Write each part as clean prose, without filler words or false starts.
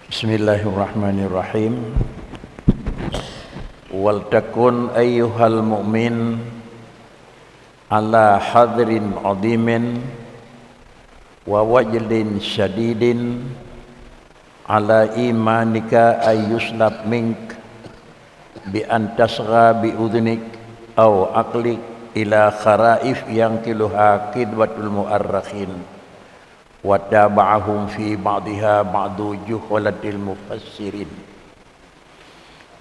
Bismillahirrahmanirrahim. Wal takun ayyuhal mu'min ala hadrin adimin wa wajlin syadidin ala imanika ayyuslab mink bi antasgha bi udhnik aw aqlik ila kharaif yang kiluha kidwatul mu'arrakhin wa taba'ahum fi ba'diha ba'du juhalatil mufassirin.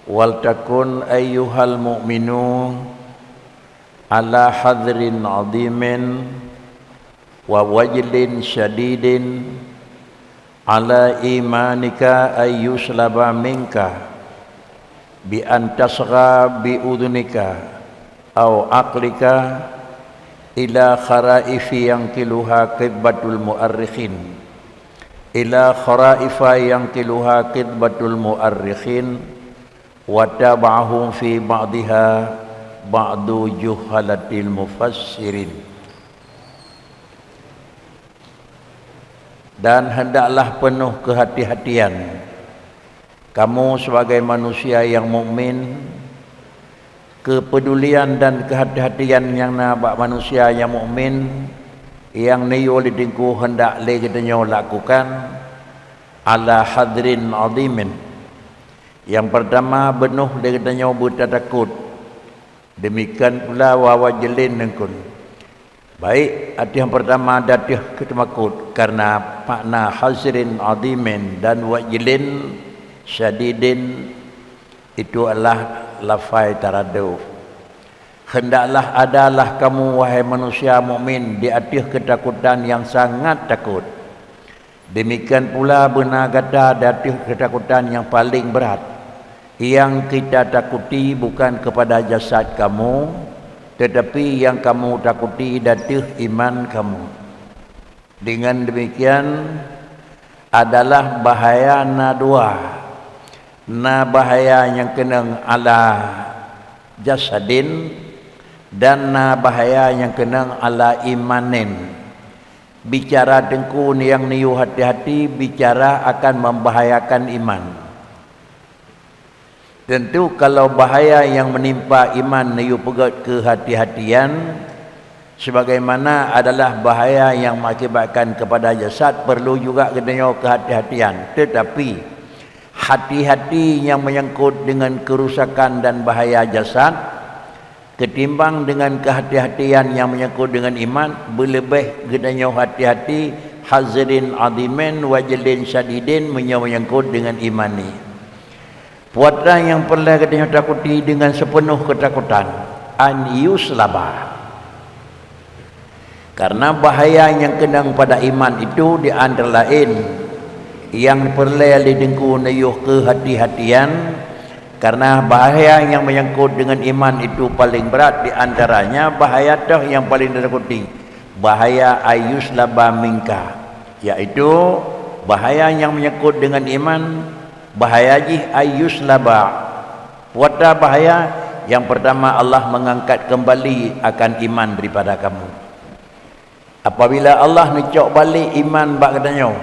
Wal takun ayyuhal mu'minu ala hadrin azimin wa wajlin syadidin ala imanika ayyuslaba minka bi antasgha bi udhunika aw aqlika ila kharaifi yang kiluha kidbatul mu'arrikhin ila kharaifa yang kiluha kidbatul mu'arrikhin wa taba'ahum fi ba'diha ba'du juhalatil mufassirin. Dan hendaklah penuh kehati-hatian kamu sebagai manusia yang mukmin, kepedulian dan kehati-hatian yang nabak manusia yang mukmin yang niyo lidingku hendak legedenyo lakukan ala hadrin azimin. Yang pertama benuh legedenyo buta takut, demikian pula wawajlin nengkun. Baik, arti yang pertama datih ketakut karena makna hadrin azimin dan wajlin syadidin itu adalah lafai taraduf. Hendaklah adalah kamu wahai manusia mukmin di atas ketakutan yang sangat takut. Demikian pula benar kata di atas ketakutan yang paling berat. Yang kita takuti bukan kepada jasad kamu, tetapi yang kamu takuti di atas iman kamu. Dengan demikian adalah bahaya dua. Bahaya yang kena ala jasadin dan bahaya yang kena ala imanin. Bicara dengku yang niu hati-hati bicara akan membahayakan iman. Tentu kalau bahaya yang menimpa iman niu pegat kehati-hatian sebagaimana adalah bahaya yang mengakibatkan kepada jasad, perlu juga kedanya kehati-hatian. Tetapi hati-hati yang menyangkut dengan kerusakan dan bahaya jasad ketimbang dengan kehati-hatian yang menyangkut dengan iman, berlebih gedanya hati-hati hazrin azimin wajlin syadidin menyangkut dengan iman ni. Puatra yang pernah gedanya takuti dengan sepenuh ketakutan an yuslaba, karena bahaya yang kena pada iman itu di antara lain yang perlu didengku nayuh kehati-hatian, karena bahaya yang menyangkut dengan iman itu paling berat. Di antaranya bahaya dah yang paling ditakuti, bahaya ayuslaba minka, yaitu bahaya yang menyangkut dengan iman. Bahaya ji ayuslaba, wata bahaya yang pertama Allah mengangkat kembali akan iman daripada kamu. Apabila Allah necok balik iman bak katanya,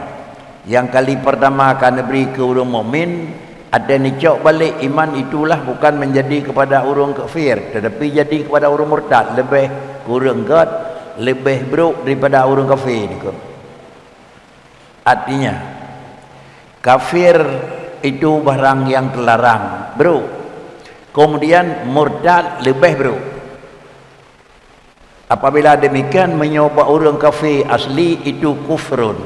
yang kali pertama akan diberi ke orang mukmin, ada necok balik iman itulah bukan menjadi kepada orang kafir, tetapi jadi kepada orang murtad, lebih kurang god, lebih buruk daripada orang kafir. Artinya kafir itu barang yang terlarang, bro. Kemudian murtad lebih bro. Apabila demikian menyoba orang kafir asli itu kufrun.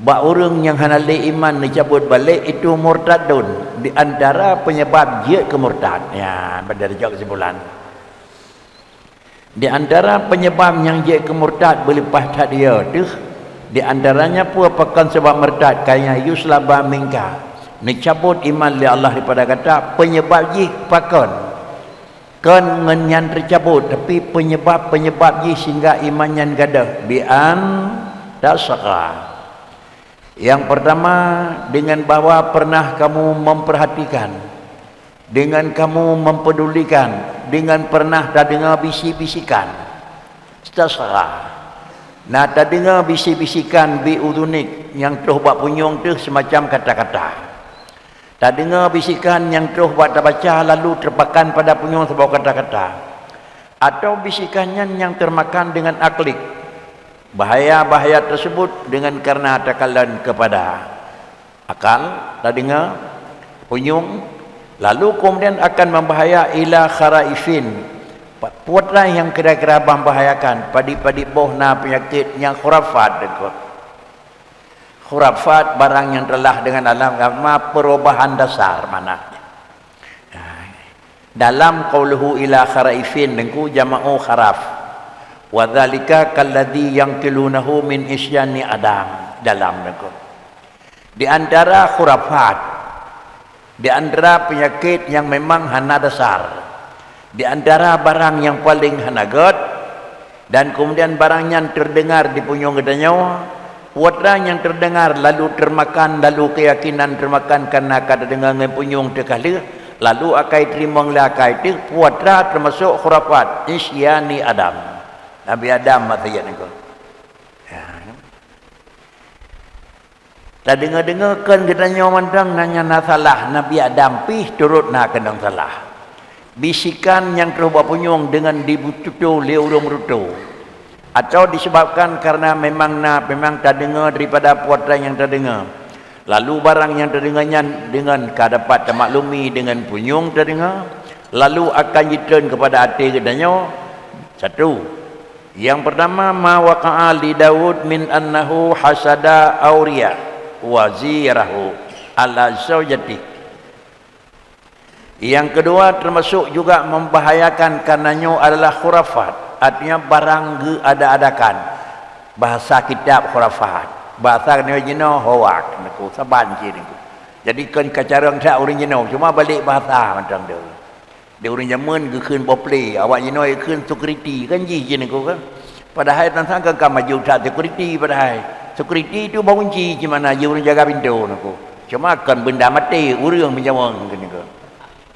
Ba orang yang hanali iman dicabut balik itu murtadun. Di antara penyebab dia kemurtad. Ya, pada jawab kesimpulan. Di antara penyebab yang dia kemurtad berlepas tak dia tu, di antaranya pun apakan sebab murtad kaya yuslaba minka. Dicabut iman li Allah daripada kata penyebab ji pakon. Kan ngenyan tercabut tapi penyebab ji sehingga imannya gadah bian tasqa. Yang pertama dengan bahawa pernah kamu memperhatikan, dengan kamu mempedulikan, dengan pernah dah dengar bisi-bisikan. Tasqa. Nah, tak dengar bisik-bisikan bi udunik yang terus buat punyung tu semacam kata-kata. Tak dengar bisikan yang terus buat tak baca lalu terpakan pada punyung sebuah kata-kata. Atau bisikannya yang termakan dengan aklik. Bahaya-bahaya tersebut dengan karena takalan kepada akal, tak dengar punyung, lalu kemudian akan membahaya ila kharaifin. Putra yang kira-kira membahayakan padi-padi bohna penyakit yang khurafat dekat. Khurafat barang yang telah dengan alam agama perubahan dasar mananya. Dalam qauluhu ila kharaifin dengku jama'u kharaf. Wa dzalika kalladzi yanqilunahu min isyani adam dalam dengku. Di antara khurafat, di antara penyakit yang memang hana dasar, di antara barang yang paling hanagat dan kemudian barang yang terdengar di punyung gedanya, putra yang terdengar lalu termakan, lalu keyakinan termakan karena kata dengar dengan punyung terkala, lalu akai terima ngelakai itu putra termasuk khurafat isyani Adam. Nabi Adam maksudnya ni. Tak dengar-dengar kan gedanya mandang nanya nasalah Nabi Adam pih turut nak kendang salah. Bisikan yang terus punyung dengan dibututu leurung rutu, atau disebabkan karena memang tak dengar daripada putra yang terdengar, lalu barang yang terdengarnya dengan kadapat termaklumi dengan punyung terdengar, lalu akan return kepada hati gedanya. Satu, yang pertama ma waqa'a li Daud min annahu hasada awriya wazirahu ala zawjati. Yang kedua termasuk juga membahayakan karenanya adalah khurafat, artinya barang ada-adakan. Bahasa kitab khurafat, bahasa original hoak naku saban je niku. Jadi kan kacarang tak original, cuma balik bahasa macam tu. Dia orang zaman ke keun poplay, awak jino keun security kan je niku kan. Padahal tentang kan maju tak security padahal. Security tu kunci gimana je orang jaga pintu niku. Cuma kan benda mati urang menjawang kan niku.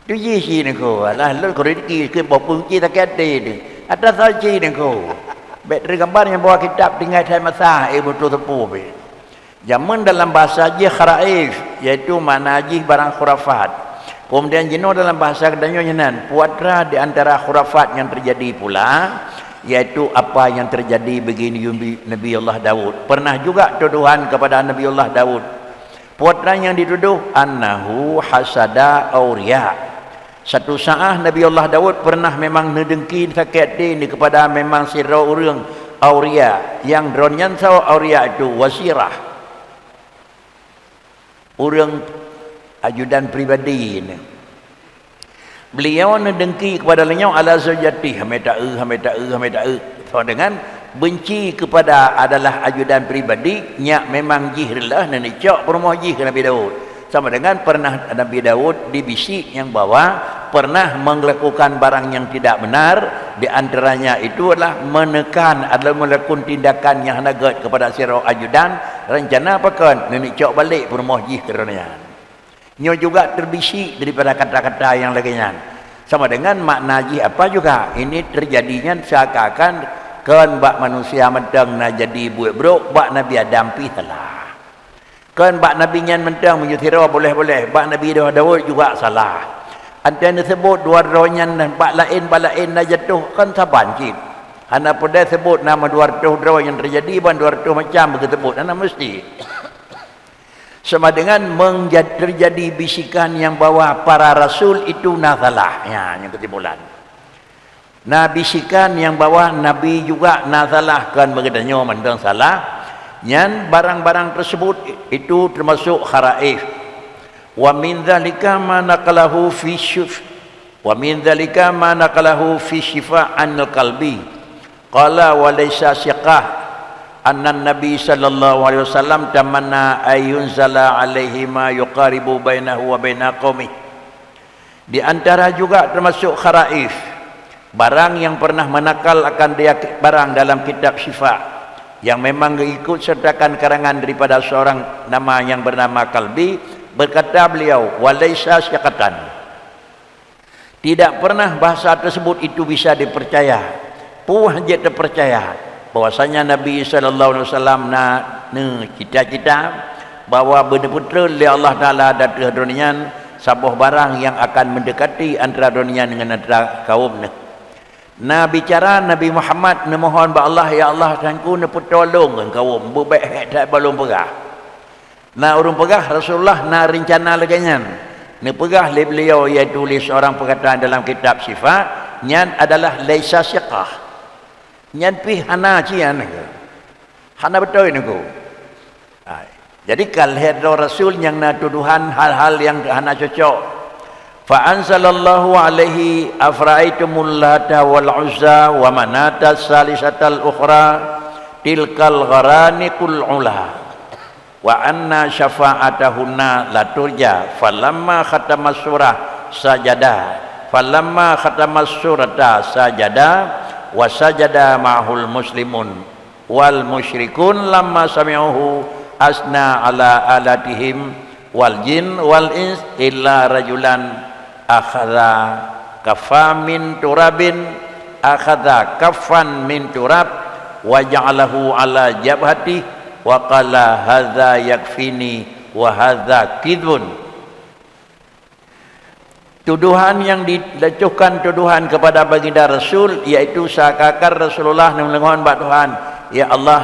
Tu je si niku. Alah lu kuriki ke kunci tak ada ni. Ada saja niku. Bateri gambar yang bawa kitab tinggal saya masa betul tepu be. Zaman dalam bahasa je kharaif, iaitu makna je barang khurafat. Kemudian jenuh dalam bahasa kedanya nyenan puatra di antara khurafat yang terjadi pula, iaitu apa yang terjadi begini Nabi Allah Daud. Pernah juga tuduhan kepada Nabi Allah Daud. Putra yang dituduh annahu hasada awriya. Satu saat Nabi Allah Daud pernah memang nedengki sakit ini kepada memang sirau orang awriya, yang dronyan saw awriya itu wasirah, orang ajudan pribadi ini. Beliau nedengki kepada lenyau ala zawjati hameta so dengan benci kepada adalah ajudan pribadi nyak memang jihrillah nenek cok permoh jih ke Nabi Daud. Sama dengan pernah Nabi Daud dibisik yang bawa pernah melakukan barang yang tidak benar, di antaranya itu adalah menekan adalah melakukan tindakan yang nagat kepada sirau ajudan, rencana apa kan nenek cok balik permoh jih kerana nyo juga terbisik daripada kata-kata yang lainnya. Sama dengan makna ji apa juga ini terjadinya seakan-akan kan bak manusia mentang na jadi buat brok bak Nabi Adam pi salah. Kan bak Nabi nyan mentang menyuthira boleh-boleh, bak Nabi Daud juga salah. Antara sebut dua ronyan dan bak lain na jatuh kan saban cip. Hana pada sebut nama 200 draw yang terjadi ban 200 macam begitu sebut ana mesti. Sama dengan terjadi bisikan yang bawa para rasul itu nazalah. Ya, yang kesimpulan. Nah, bisikan yang bawa Nabi juga nazalah kan begitu mandang salah. Yang barang-barang tersebut itu termasuk kharaif. Wa min dzalika ma naqalahu fi syuf. Wa min dzalika ma naqalahu fi shifa'an al-qalbi. Qala wa laysa siqah anna Nabi sallallahu alaihi wasallam tamanna ayunzala alaihi ma yuqaribu bainahu wa baina qaumi. Di antara juga termasuk kharaif, barang yang pernah menakal akan dia barang dalam kitab syifa yang memang ikut sertakan karangan daripada seorang nama yang bernama Kalbi. Berkata beliau walaysa syaqatan, tidak pernah bahasa tersebut itu bisa dipercaya, puah je terpercaya. bahwasanya Nabi sallallahu alaihi wasallam cita-cita bahawa benar-benar oleh Allah Taala dan dunia sebuah barang yang akan mendekati antara dunia dengan antara kaum. Bicara Nabi Muhammad mohon ba Allah, ya Allah sangku ne petolong kaum berbaik tak belum pegah. Urung pegah Rasulullah rencana laganyan. Ne pegah le beliau ia tulis orang perkataan dalam kitab sifat nyan adalah laisa siqah. Nyan pi hana cian ke. Hana betul ni ko. Jadi kalau Rasul yang tuduhan hal-hal yang hana cocok. Fa anzalallahu alaihi afra'aitumul lata wal uzza wa manata salisatal ukhra tilkal gharaniqul ula wa anna syafa'atahunna la turja falamma khatamas surah sajada falamma khatamas surata sajada wa sajada ma'hul muslimun wal musyrikun lamma sami'uhu asna ala alatihim wal jin wal ins illa rajulan akhadha kaffan min turabin akhadha kaffan min turab wa ja'alahu ala jabhati wa qala hadza yakfini wa hadza kidhun. Tuduhan yang dilecuhkan tuduhan kepada baginda Rasul iaitu seakan-akan Rasulullah mengohon bak Tuhan, ya Allah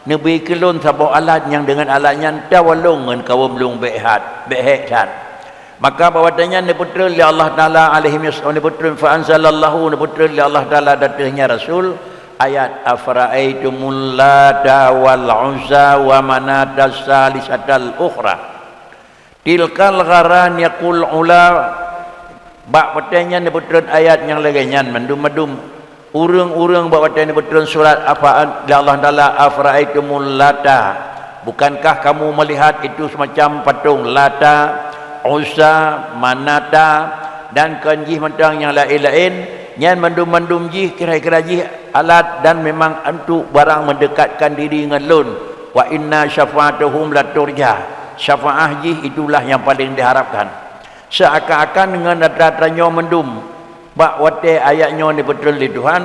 nabi kelun sabuk alat yang dengan alatnya tawalung dengan kaum belum behat maka bawatannya neputra li Allah Taala alaihi wasallam neputra fa anzalallahu neputra li Allah Taala datangnya Rasul ayat afara'aitumul lata wal uzza wa manata salisatal ukhra tilkal gharan yaqul ula. Bak petanya neputra ayat yang lainnya mendum-mendum urang-urang bak petanya neputra surat apa Allah Taala afra'aitumul lata, bukankah kamu melihat itu semacam patung lata, uzza, manata dan kanjih mentang yang lain-lain yang mendum-mendum jih kira-kira jih alat dan memang untuk barang mendekatkan diri dengan lun wa inna syafa'atuhum la turja, syafaah jih itulah yang paling diharapkan. Seakan-akan dengan data-datanya mendum bak wate ayatnya ni betul di Tuhan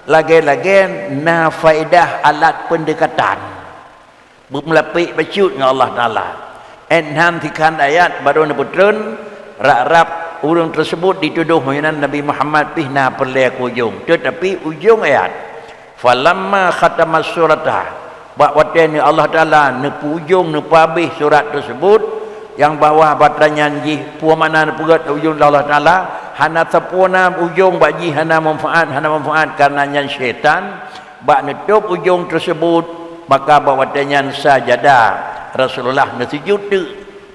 lagi-lagi na faedah alat pendekatan melapik bacut dengan Allah Taala enhantikan ayat baru ni betul rap orang tersebut dituduh mainan Nabi Muhammad pihna perlek ujung, tetapi ujung ayat falamma khatamas suratah bak wate ni Allah Taala nepu ujung nepu habis surat tersebut yang bawah batranya ji puamana pugat ujung Allah Taala hana tapuna ujung baji hana manfaat karenanya syaitan bak nutup ujung tersebut maka bawatanya sajadah Rasulullah nasujud tu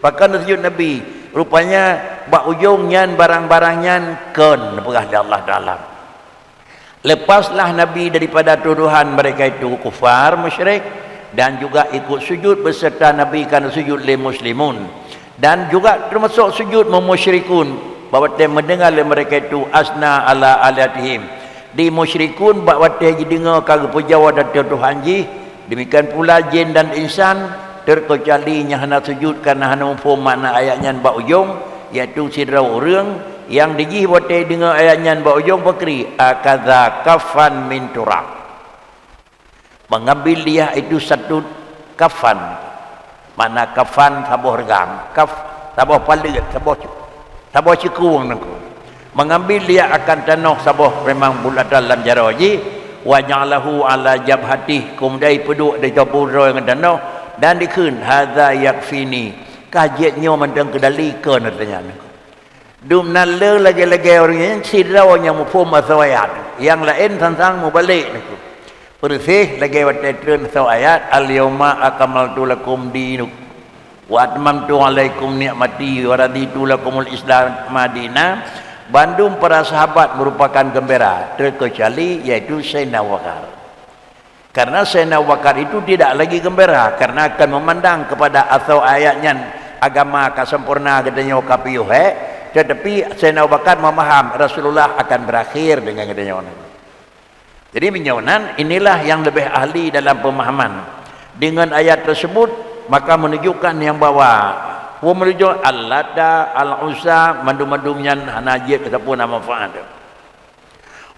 bahkan nasujud Nabi rupanya bak ujungnya barang-barangnya ken pegah Allah Taala. Lepaslah Nabi daripada tuduhan mereka itu kufar musyrik dan juga ikut sujud beserta Nabi kerana sujud lil muslimun dan juga termasuk sujud memusyrikun bahawa dia mendengar mereka itu asna ala alatihim di musyrikun bahawa dia dengar kagak pujawa dan Tuhan ji demikian pula jin dan insan terkecuali yang hendak sujud kerana hendak memfaham makna ayatnya bak ujung iaitu sidra orang yang dijih buat dia dengar ayatnya bak ujung bakri akadha kafan min turab mengambil dia itu satu kafan. Mana kafan sabuh regam, sabuh palit, sabuh cikung nangku. Mengambil dia akan tanah sabuh memang bulat dalam jaraji, wa ja'alahu ala jabhati kumdai peduk di jabur dengan tanah dan dikun hadza yakfini. Kajiannya mendang kedali ke natanya nangku. Dum nalle lagi-lagi orang yang sidra yang mufhum ayat, yang lain tentang mubalik nangku. Bersih lagi waktu turun satu ayat al-yawma akmaltu lakum dinuk wa atmamtu alaikum ni'mati wa raditu lakumul islam madina. Bandung para sahabat merupakan gembira terkecuali yaitu Sayyidina Abu Bakar. Karena Sayyidina Abu Bakar itu tidak lagi gembira karena akan memandang kepada atau ayatnya agama kesempurna katanya kapiuh tetapi Sayyidina Abu Bakar memaham Rasulullah akan berakhir dengan katanya. Jadi menyonan inilah yang lebih ahli dalam pemahaman dengan ayat tersebut maka menunjukkan yang bawa menuju al-lata al-uzza mandum-mandumnya najib ataupun manfaat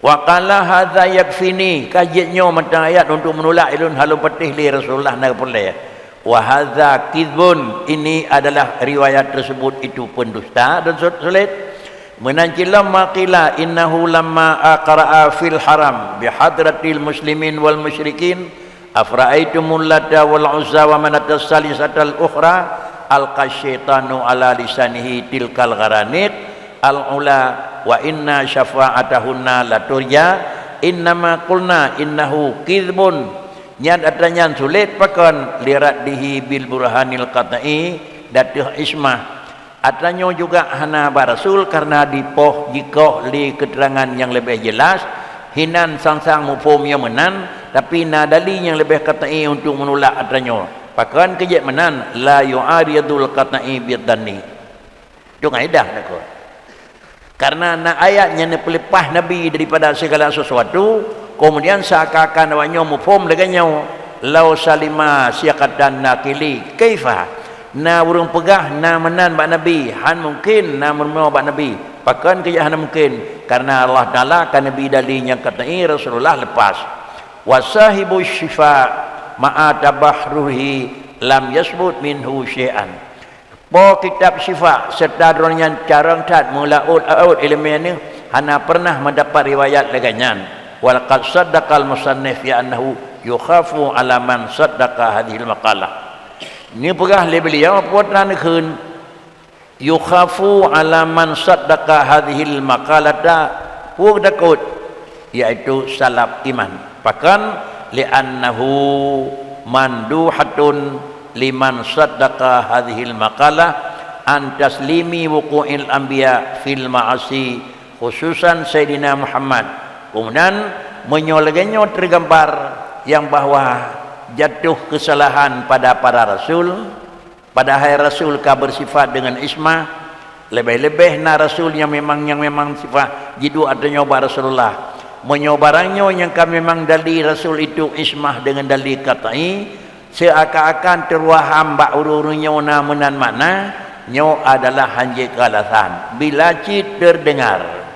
Wa qala hadza yakfini, kajitnya macam ayat untuk menolak ilun halum petih li Rasulullah nak boleh. Wa hadza kizbun, ini adalah riwayat tersebut itu pendusta dan sulit. Menancilam maqila innahu lamma aqra'a fil haram bihadratil muslimin wal musyrikin afra'aitumul lata wal uzza wa manata salisatal ukhra alqasyaitanu ala lisanihi tilkal gharanit al-ula wa inna syafa'atahunna laturja innama qulna innahu kizbun, nyat adanya sulit pakan liraddihi bil burhanil qat'i datih ismah. Adanya juga hana barasul karena dipoh jika li keterangan yang lebih jelas hinan sang-sang mufhum yang menan, tapi nadali yang lebih qat'i untuk menolak adanya. Pakan kejat menan la yu'aridul qat'i bidanni. Itu kaedah nak. Karena nak ayatnya pelepah Nabi daripada segala sesuatu, kemudian seakan-akan awaknya mufhum dengannya law salima siaqatan nakili kaifa na urung pegah na menan bak Nabi han mungkin na mermo bak Nabi pakan kejahan mungkin karena Allah Taala kan Nabi dalinya katai Rasulullah lepas wasahibu syifa ma'a tabahruhi lam yasbut minhu syai'an. Po kitab syifa serta dronian carang tat mulaul aud ilmiah ni hana pernah mendapat riwayat leganyan wal qad saddaqal musannif ya annahu yukhafu ala man saddaqa hadhil maqalah. Ini pegah le beliau puatan keun yukhafu ala man saddaqa hadhil maqalata puak takut iaitu salaf iman. Bahkan li'annahu manduhatun liman saddaqa hadhil maqalah an taslimi wuqu'il anbiya fil ma'asi khususan Sayyidina Muhammad. Kemudian menyolegannya tergambar yang bahwa jatuh kesalahan pada para rasul, pada hai rasul ka bersifat dengan ismah, lebih-lebih na rasul yang memang sifat jidu adanya ba Rasulullah menyobarangnya yang kami memang dali rasul itu ismah dengan dali katai seakan-akan terwaham ba uru-urunya na menan mana nyo adalah hanji kalasan bila cit terdengar,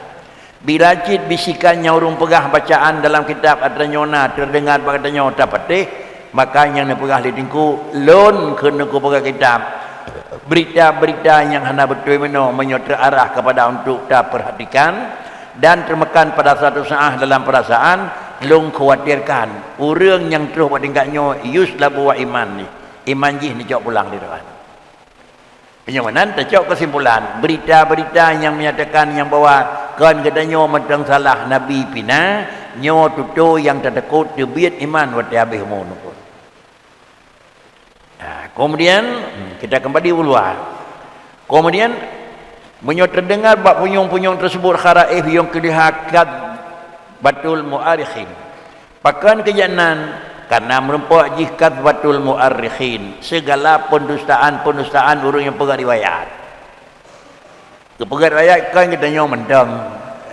bila cit bisikannya urung pegah bacaan dalam kitab adanya na terdengar katanya tapatih makanya nak pegah lidingku lon kena ku pegah kitab berita-berita yang hana betul menyotra arah kepada untuk tak perhatikan dan termakan pada satu saat dalam perasaan long khawatirkan orang yang terus buat tingkatnya yuslabu wa iman ni iman jih ni cok pulang di depan penyamanan tercok kesimpulan berita-berita yang menyatakan yang bahawa kan katanya mentang salah Nabi pina nyo tutu yang tertakut debiat iman wa habis mono. Kemudian kita kembali ulua. Kemudian menyo terdengar bab punyung-punyung tersebut kharaif yang kelihakat batul muarikhin. Pakan kejanan karena merempuak jikat batul muarikhin segala pendustaan orang yang pegang riwayat. Kepegang riwayat kan katanya mendang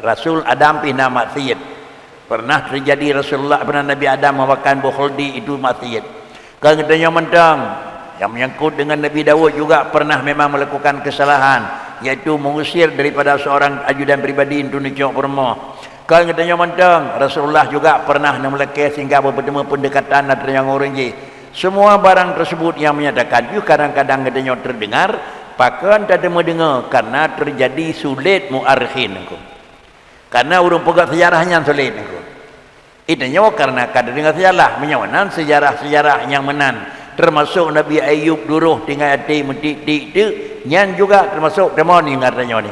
Rasul Adam pina maksiat. Pernah terjadi Rasulullah pernah Nabi Adam makan bukhuldi itu maksiat. Kan katanya mendang yang menyangkut dengan Nabi Daud juga pernah memang melakukan kesalahan iaitu mengusir daripada seorang ajudan pribadi untuk nicok permo. Kalau katanya mantang Rasulullah juga pernah melekeh sehingga bertemu pendekatan antara yang orang je. Semua barang tersebut yang menyatakan you kadang-kadang katanya terdengar pakan tak ada mendengar karena terjadi sulit muarikhin aku. Karena urung pegang sejarahnya sulit aku. Itanya karena kadang dengar sejarah menyawanan sejarah-sejarah yang menan termasuk Nabi Ayub duruh tinggal hati mentik-tik tu nyan juga termasuk demoni katanya ni.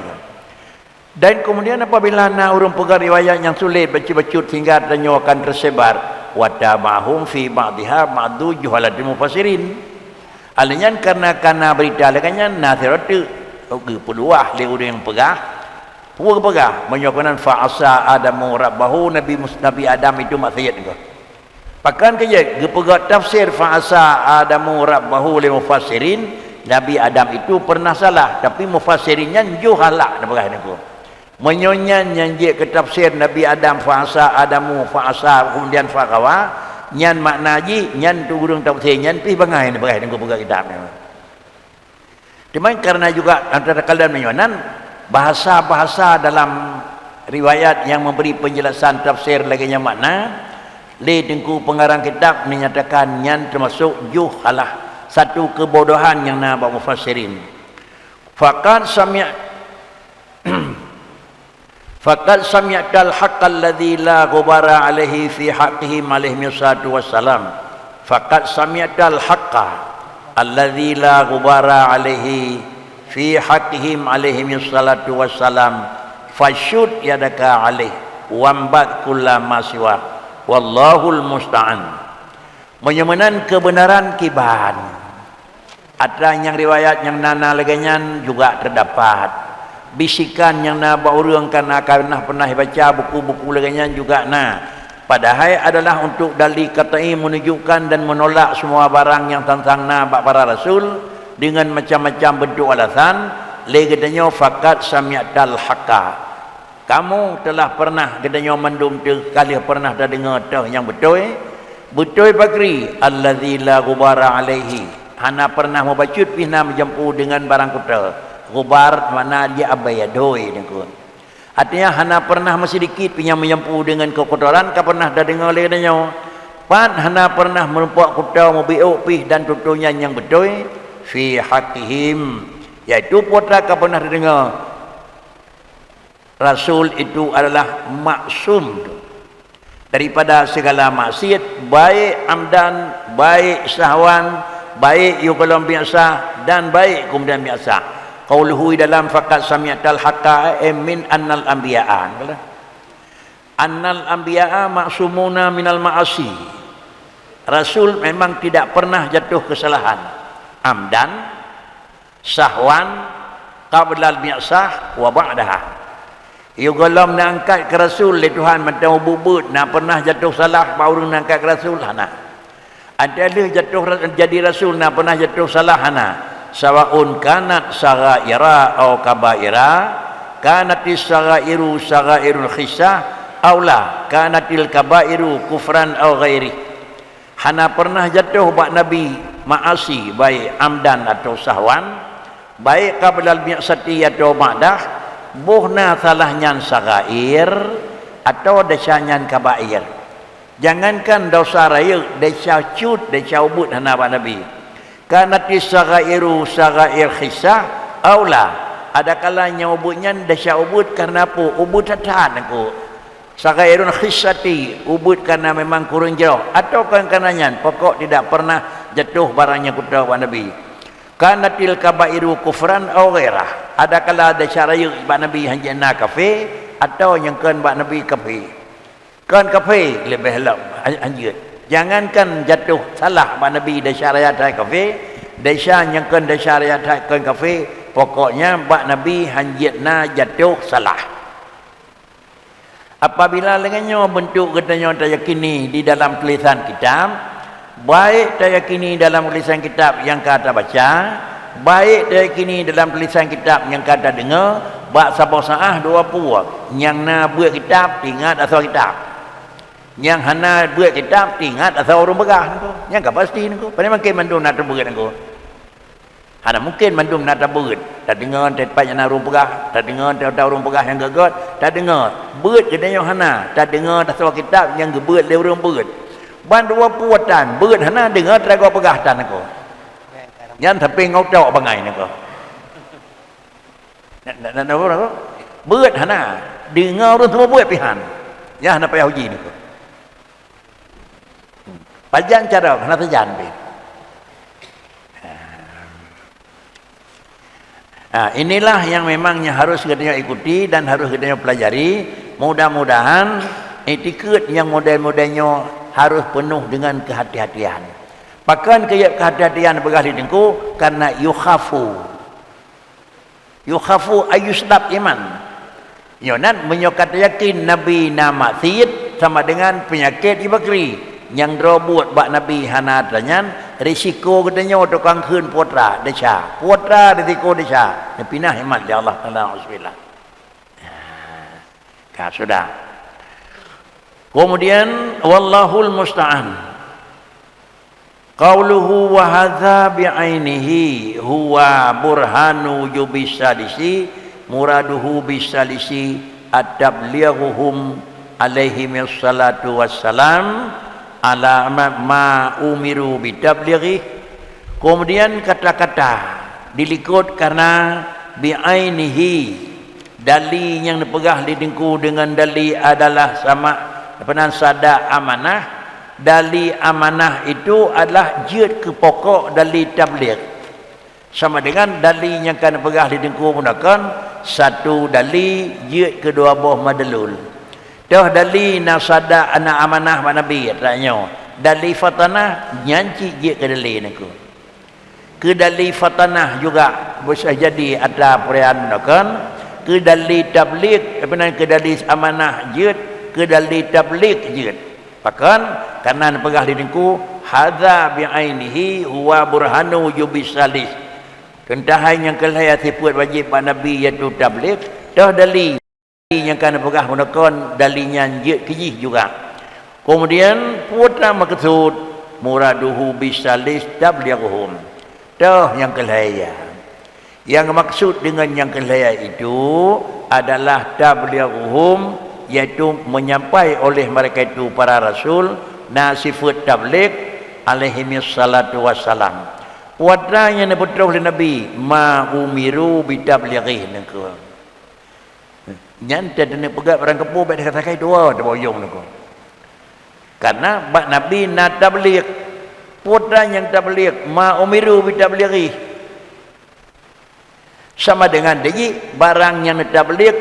Dan kemudian apabila nak urung pegang riwayat yang sulit baca-bacut sehingga katanya akan tersebar wa tabahum fi ba'dihha ma'du juhalatul mufassirin. Alanya karena berita lekanya nasirat tu peluah le urang yang pegah puak pegah menyokanan fa'asa adamu rabbahu Nabi Adam itu maksiat juga. Pakan kerja gepegat tafsir fa'asa adamu rabbahu li mufassirin Nabi Adam itu pernah salah tapi mufassirinnya juhalak dah pegang aku menyonyan nyanjik ke tafsir Nabi Adam fa'asa adamu fa'asa kemudian fa'awa nyan makna ji nyan tu gurung tafsir nyan pi bangai dah pegang aku pegang kitab ni. Cuma karena juga antara kalian menyonan bahasa-bahasa dalam riwayat yang memberi penjelasan tafsir lagi nya makna le dengku pengarang kitab menyatakan yang termasuk juhalah, satu kebodohan yang nabak mufassirin. Faqad sami'tal haqqal ladzi la ghubara alaihi fi haqqihim alaihi wassalatu wassalam. Faqad sami'tal haqqa alladzi la ghubara alaihi fi haqqihim alaihi wassalatu wassalam. Fashud yadaka alaihi wambat kullama siwa. Wallahul musta'an. Menyemenan kebenaran kiban. Ada yang riwayat yang nana leganyan juga terdapat. Bisikan yang na baurang karena pernah baca buku-buku leganyan juga padahal adalah untuk dalil katai menunjukkan dan menolak semua barang yang tentang para rasul dengan macam-macam bentuk alasan. Leganyo fakat sami'tal haqqa. Kamu telah pernah katanya mendum tu kali pernah dah dengar tu yang betul bakri allazi la ghubara alaihi. Hana pernah membacut pihna menjampu dengan barang kuta. Ghubar mana dia abayadoi niku. Artinya hana pernah sedikit punya menyampu dengan kekotoran, ka pernah dah dengar oleh katanya. Pan hana pernah melumpak kuta mobiuk pih dan tutunya yang betul fi haqqihim, iaitu putra ka pernah dengar. Rasul itu adalah maksum daripada segala maksiat, baik amdan, baik sahwan, baik yuqalam biasa dan baik kemudian biasa. Qauluhu dalam faqad sami'tal haqqa min annal anbiya'a. Annal anbiya'a maksumuna minal ma'asi. Rasul memang tidak pernah jatuh kesalahan. Amdan, sahwan, qabla al-bi'sah wa ba'daha. Yugalam nak angkat ke Rasul le Tuhan macam bubut nak pernah jatuh salah baru nak angkat ke Rasul hana. Ada jatuh jadi Rasul nak pernah jatuh salah hana. Sawaun kanat sagaira atau kabaira, kanatis sagairu sagairul khisah aula kanatil kabairu kufran au ghairi. Hana pernah jatuh bak Nabi maasi baik amdan atau sahwan, baik qabla al-bi'sati atau ba'dah. Buhna salahnya sagair atau desanya kabair. Jangankan dosa raya, desa cut, desa ubud hana ba Nabi. Kanati sagairu sagair khisah aula. Ada kalanya ubudnya desa ubud karena apa? Ubud tatan aku. Sagairun khisati, ubud karena memang kurang jauh atau karenanya pokok tidak pernah jatuh barangnya kuda wa Nabi. Kanatil kabairu kufran au ghairah. Adakala ada cara bak Nabi hanjana kafe atau yang kan bak Nabi kafe. Kan kafe lebih lap anjut. Jangankan jatuh salah bak Nabi da syariat kafe, desa yang kan da syariat kan kafe, pokoknya bak Nabi hanjana jatuh salah. Apabila dengannya bentuk katanya teryakini di dalam tulisan kitab, baik teryakini dalam tulisan kitab yang kata baca, baik teryakini dalam tulisan kitab yang kata dengar, bak sabah saah dua puak. Yang na buat kitab ingat asal kitab. Yang hana buat kitab ingat asal orang begah niku. Yang ka pasti niku. Pada mungkin mandum nak terberat niku. Hana mungkin mandum nak terberat. Tak dengar tempat yang orang begah, tak dengar tempat orang begah yang gagot, tak dengar. Berat kedanya hana, tak dengar asal kitab yang geberat le orang berat. Ban dua puatan, berat hana dengar terago begah tan niku. Yang tapi ngau tok bangai niku. Nak apa? Berat hana dengar orang semua buat pihan. Ya hana payah uji niku. Pajang cara hana sejan be. Inilah yang memangnya harus kita ikuti dan harus kita pelajari. Mudah-mudahan etiket yang model-modelnya harus penuh dengan kehati-hatian. Bahkan kehati-hatian bergali dengku karena yukhafu ayusdab iman. Yonan menyokat yakin Nabi nama Sid sama dengan penyakit ibakri yang robot bak Nabi hana tanyan risiko katanya tukang khun putra desa. Putra risiko desa. Pinah iman ya Allah taala bismillah. Sudah. Kemudian wallahul musta'an. Qauluhu wa hadza bi'ainihi huwa burhanu yubisalisi muraduhu bisalisi at-tablighuhum alaihi wassalatu wassalam ala ma umiru bitablighi. Kemudian kata-kata dilikut karena bi'ainihi, dali yang dipegah lidingku dengan dali adalah sama penasada amanah. Dali amanah itu adalah jid ke pokok dali tabligh, sama dengan dali yang kan pegah lidingku menggunakan satu dali jid kedua buah madlul. Dah dali nasada anak amanah nabi tanya dali fatanah nyanci jid ke dali niku. Ke dali fatanah juga bisa jadi ada perayaan menggunakan ke dali tabligh, ke dali amanah jid, ke dali tabligh jid. Bahkan karena pegah lidingku hadza bi'ainihi huwa burhanu wujubi salis. Tentahai yang kelaya sifat wajib nabi iaitu tabligh, dah dali yang kan pegah menggunakan dalinya jid kijih juga. Kemudian putra maksud muraduhu bisalis tablighuhum. Dah yang kelaya. Yang maksud dengan yang kelaya itu adalah tablighuhum, iaitu menyampai oleh mereka itu para rasul nasifat tabligh alaihi wassalatu wassalam. Putra yang diputra oleh Nabi ma umiru bitablighi niku. Nyanta dene pegat barang kepu baik dikatakan dua boyong niku. Karena bak Nabi na tabligh, putra yang tabligh ma umiru bitablighi. Sama dengan deji barang yang tabligh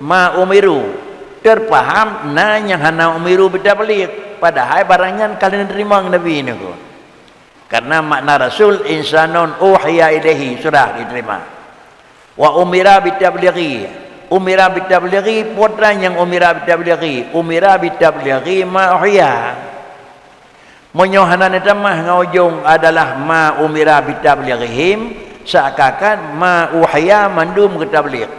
ma umiru terpaham na yang hana umiru bitabligh, padahal barangnya kalian terima Nabi ini ko. Karena makna rasul insanun uhiya ilaihi sudah diterima. Wa umira bitablighi, umira bitablighi putra yang umira bitablighi, umira bitablighi ma uhiya. Menyohanan tamah ngaujung adalah ma umira bitablighihim, seakan ma uhiya mandum ke tabligh.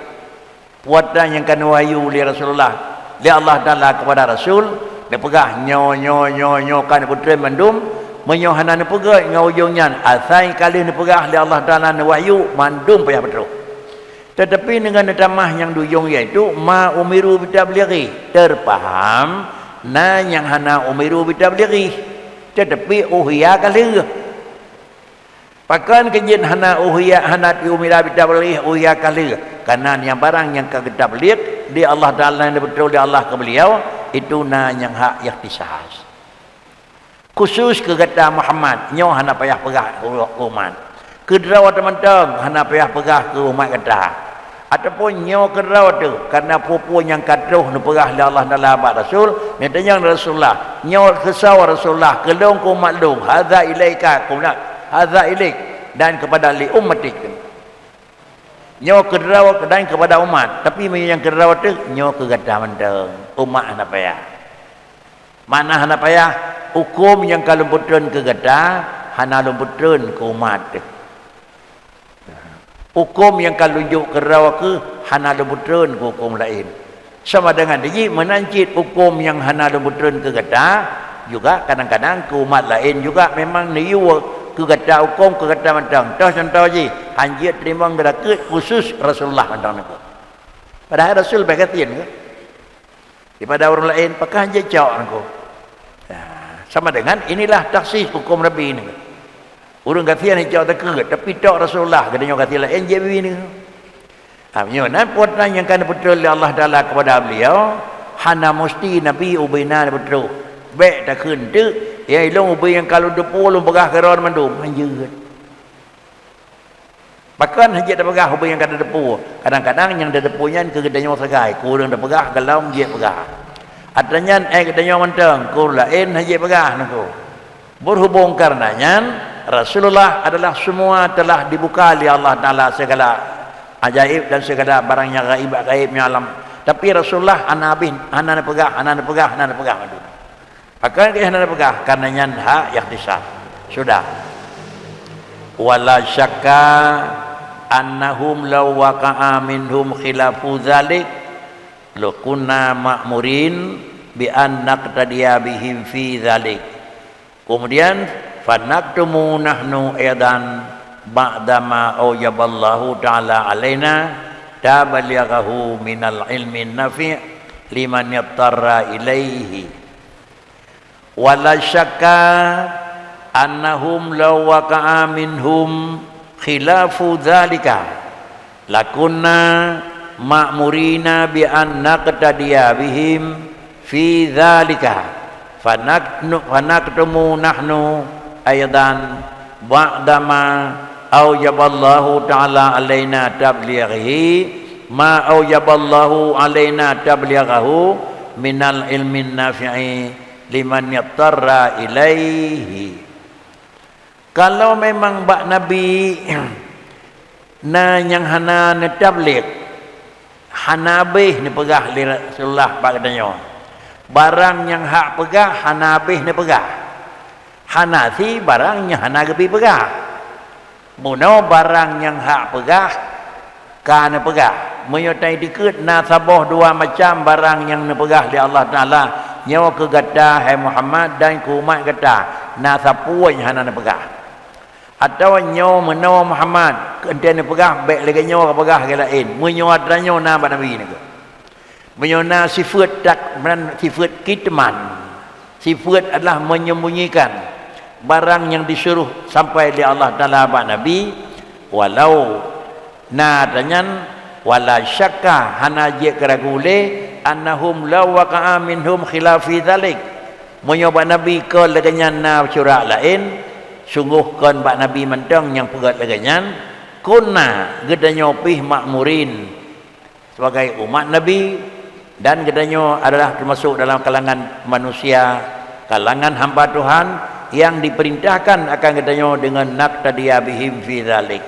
Putra yang kan wahyu oleh Rasulullah dia Allah Ta'ala kepada Rasul, dia pegah nyo kan putra mandum menyohanan pegah dengan ujungnya asai kali dia pegah dia Allah Ta'ala wahyu mandum payah betul. Tetapi dengan tamah yang dujung iaitu ma umiru bitablighi, terpaham na yang hana umiru bitablighi, tetapi uhiya kali pakan kejin hana uhiya hana umira bitablighi uhiya kali karena yang barang yang ketabligh di Allah Ta'ala yang betul di Allah ke beliau itu na yang hak ikhtisas khusus ke kata Muhammad nyo hana payah pegah umat ke derawa teman-teman hana payah pegah ke umat kata ataupun nyo ke derawa tu karena pupu yang kadruh nu pegah di Allah Ta'ala bak Rasul ni tanya Rasulullah nyo kesau Rasulullah kelong ku umat long hadza ilaika kumna hadza ilaik dan kepada li ummatik nyo kederawa dan kepada umat, tapi yang kederawa tu nyo kegata menteng umat hana payah. Mana hana payah hukum yang kalau putun kegata hana lumputun ke umat. Hukum yang kalau juk kederawa ke hana lumputun ke hukum lain. Sama dengan dia menancit hukum yang hana lumputun kegata juga kadang-kadang ke umat lain juga memang niu kegata hukum kegata mentang. Contoh je hanjit terima gerak khusus Rasulullah mentang niku. Padahal Rasul bagatin ke. Daripada orang lain pakai hanjit cak niku. Sama dengan inilah taksis hukum Nabi ni. Urang katian cak tak ke tapi tok Rasulullah katanya kati lain je ni. Amnyo nan putra yang kan betul Allah Taala kepada beliau hana mesti Nabi ubina betul. Baik tak kuntu ya ilmu ubi yang kalau depu lu pegah keron mandum hanjut. Bahkan hajat pegah ubi yang kada depu. Kadang-kadang yang ada depunya ke gedanya segai, kurang dah pegah kalau dia pegah. Adanya gedanya mentang, kur lain hajat pegah niku. Berhubung karenanya Rasulullah adalah semua telah dibuka oleh Allah Taala segala ajaib dan segala barang yang gaib alam. Tapi Rasulullah anak pegah mandum. Akan ke hendak pegah karenanya hak ikhtisas. Sudah. Wala syakka annahum law waqa'a minhum khilafu dzalik lakunna ma'murin bi an naqtadiya bihim fi dzalik. Kemudian fanaktumu nahnu aidan ba'dama awjaballahu ta'ala alaina tabalighahu minal ilmi nafi' liman yattara ilaihi wala syakka annahum law waqa'a minhum khilafu dzalika lakunna ma'murina bi an naqtadiya bihim fi dzalika fanaktumu nahnu aydan ba'dama aujaballahu ta'ala alaina tablighihi ma aujaballahu alaina tablighahu minal ilmin nafi'i liman yattara ilaihi. Kalau memang bak Nabi na yang hana ne tabligh hana bih ni pegah li Rasulullah bak katanya barang yang hak pegah hana bih ni pegah hana si barang yang hana gebi pegah muno barang yang hak pegah kana pegah menyotai dikut nasabah dua macam barang yang ne pegah di Allah Taala nyawa ke gata hai Muhammad dan ku umat gata nasapuan hana ne pegah atau nyawa menawa Muhammad kemudian ne pegah baik lagi nyawa pegah ke lain menyawa dranyo na ba Nabi ni ke menyona sifat tak sifat kitman sifat adalah menyembunyikan barang yang disuruh sampai di Allah Taala ba Nabi walau nadanyan wala syakka hana je keragule annahum law waqa'a minhum khilafi dzalik menyoba Nabi ke leganyan na curah lain sungguh kon bak Nabi mentang yang pegat leganyan kunna gedanyo pih makmurin sebagai umat Nabi dan gedanyo adalah termasuk dalam kalangan manusia kalangan hamba Tuhan yang diperintahkan akan gedanyo dengan naqtadiya bihim fi dzalik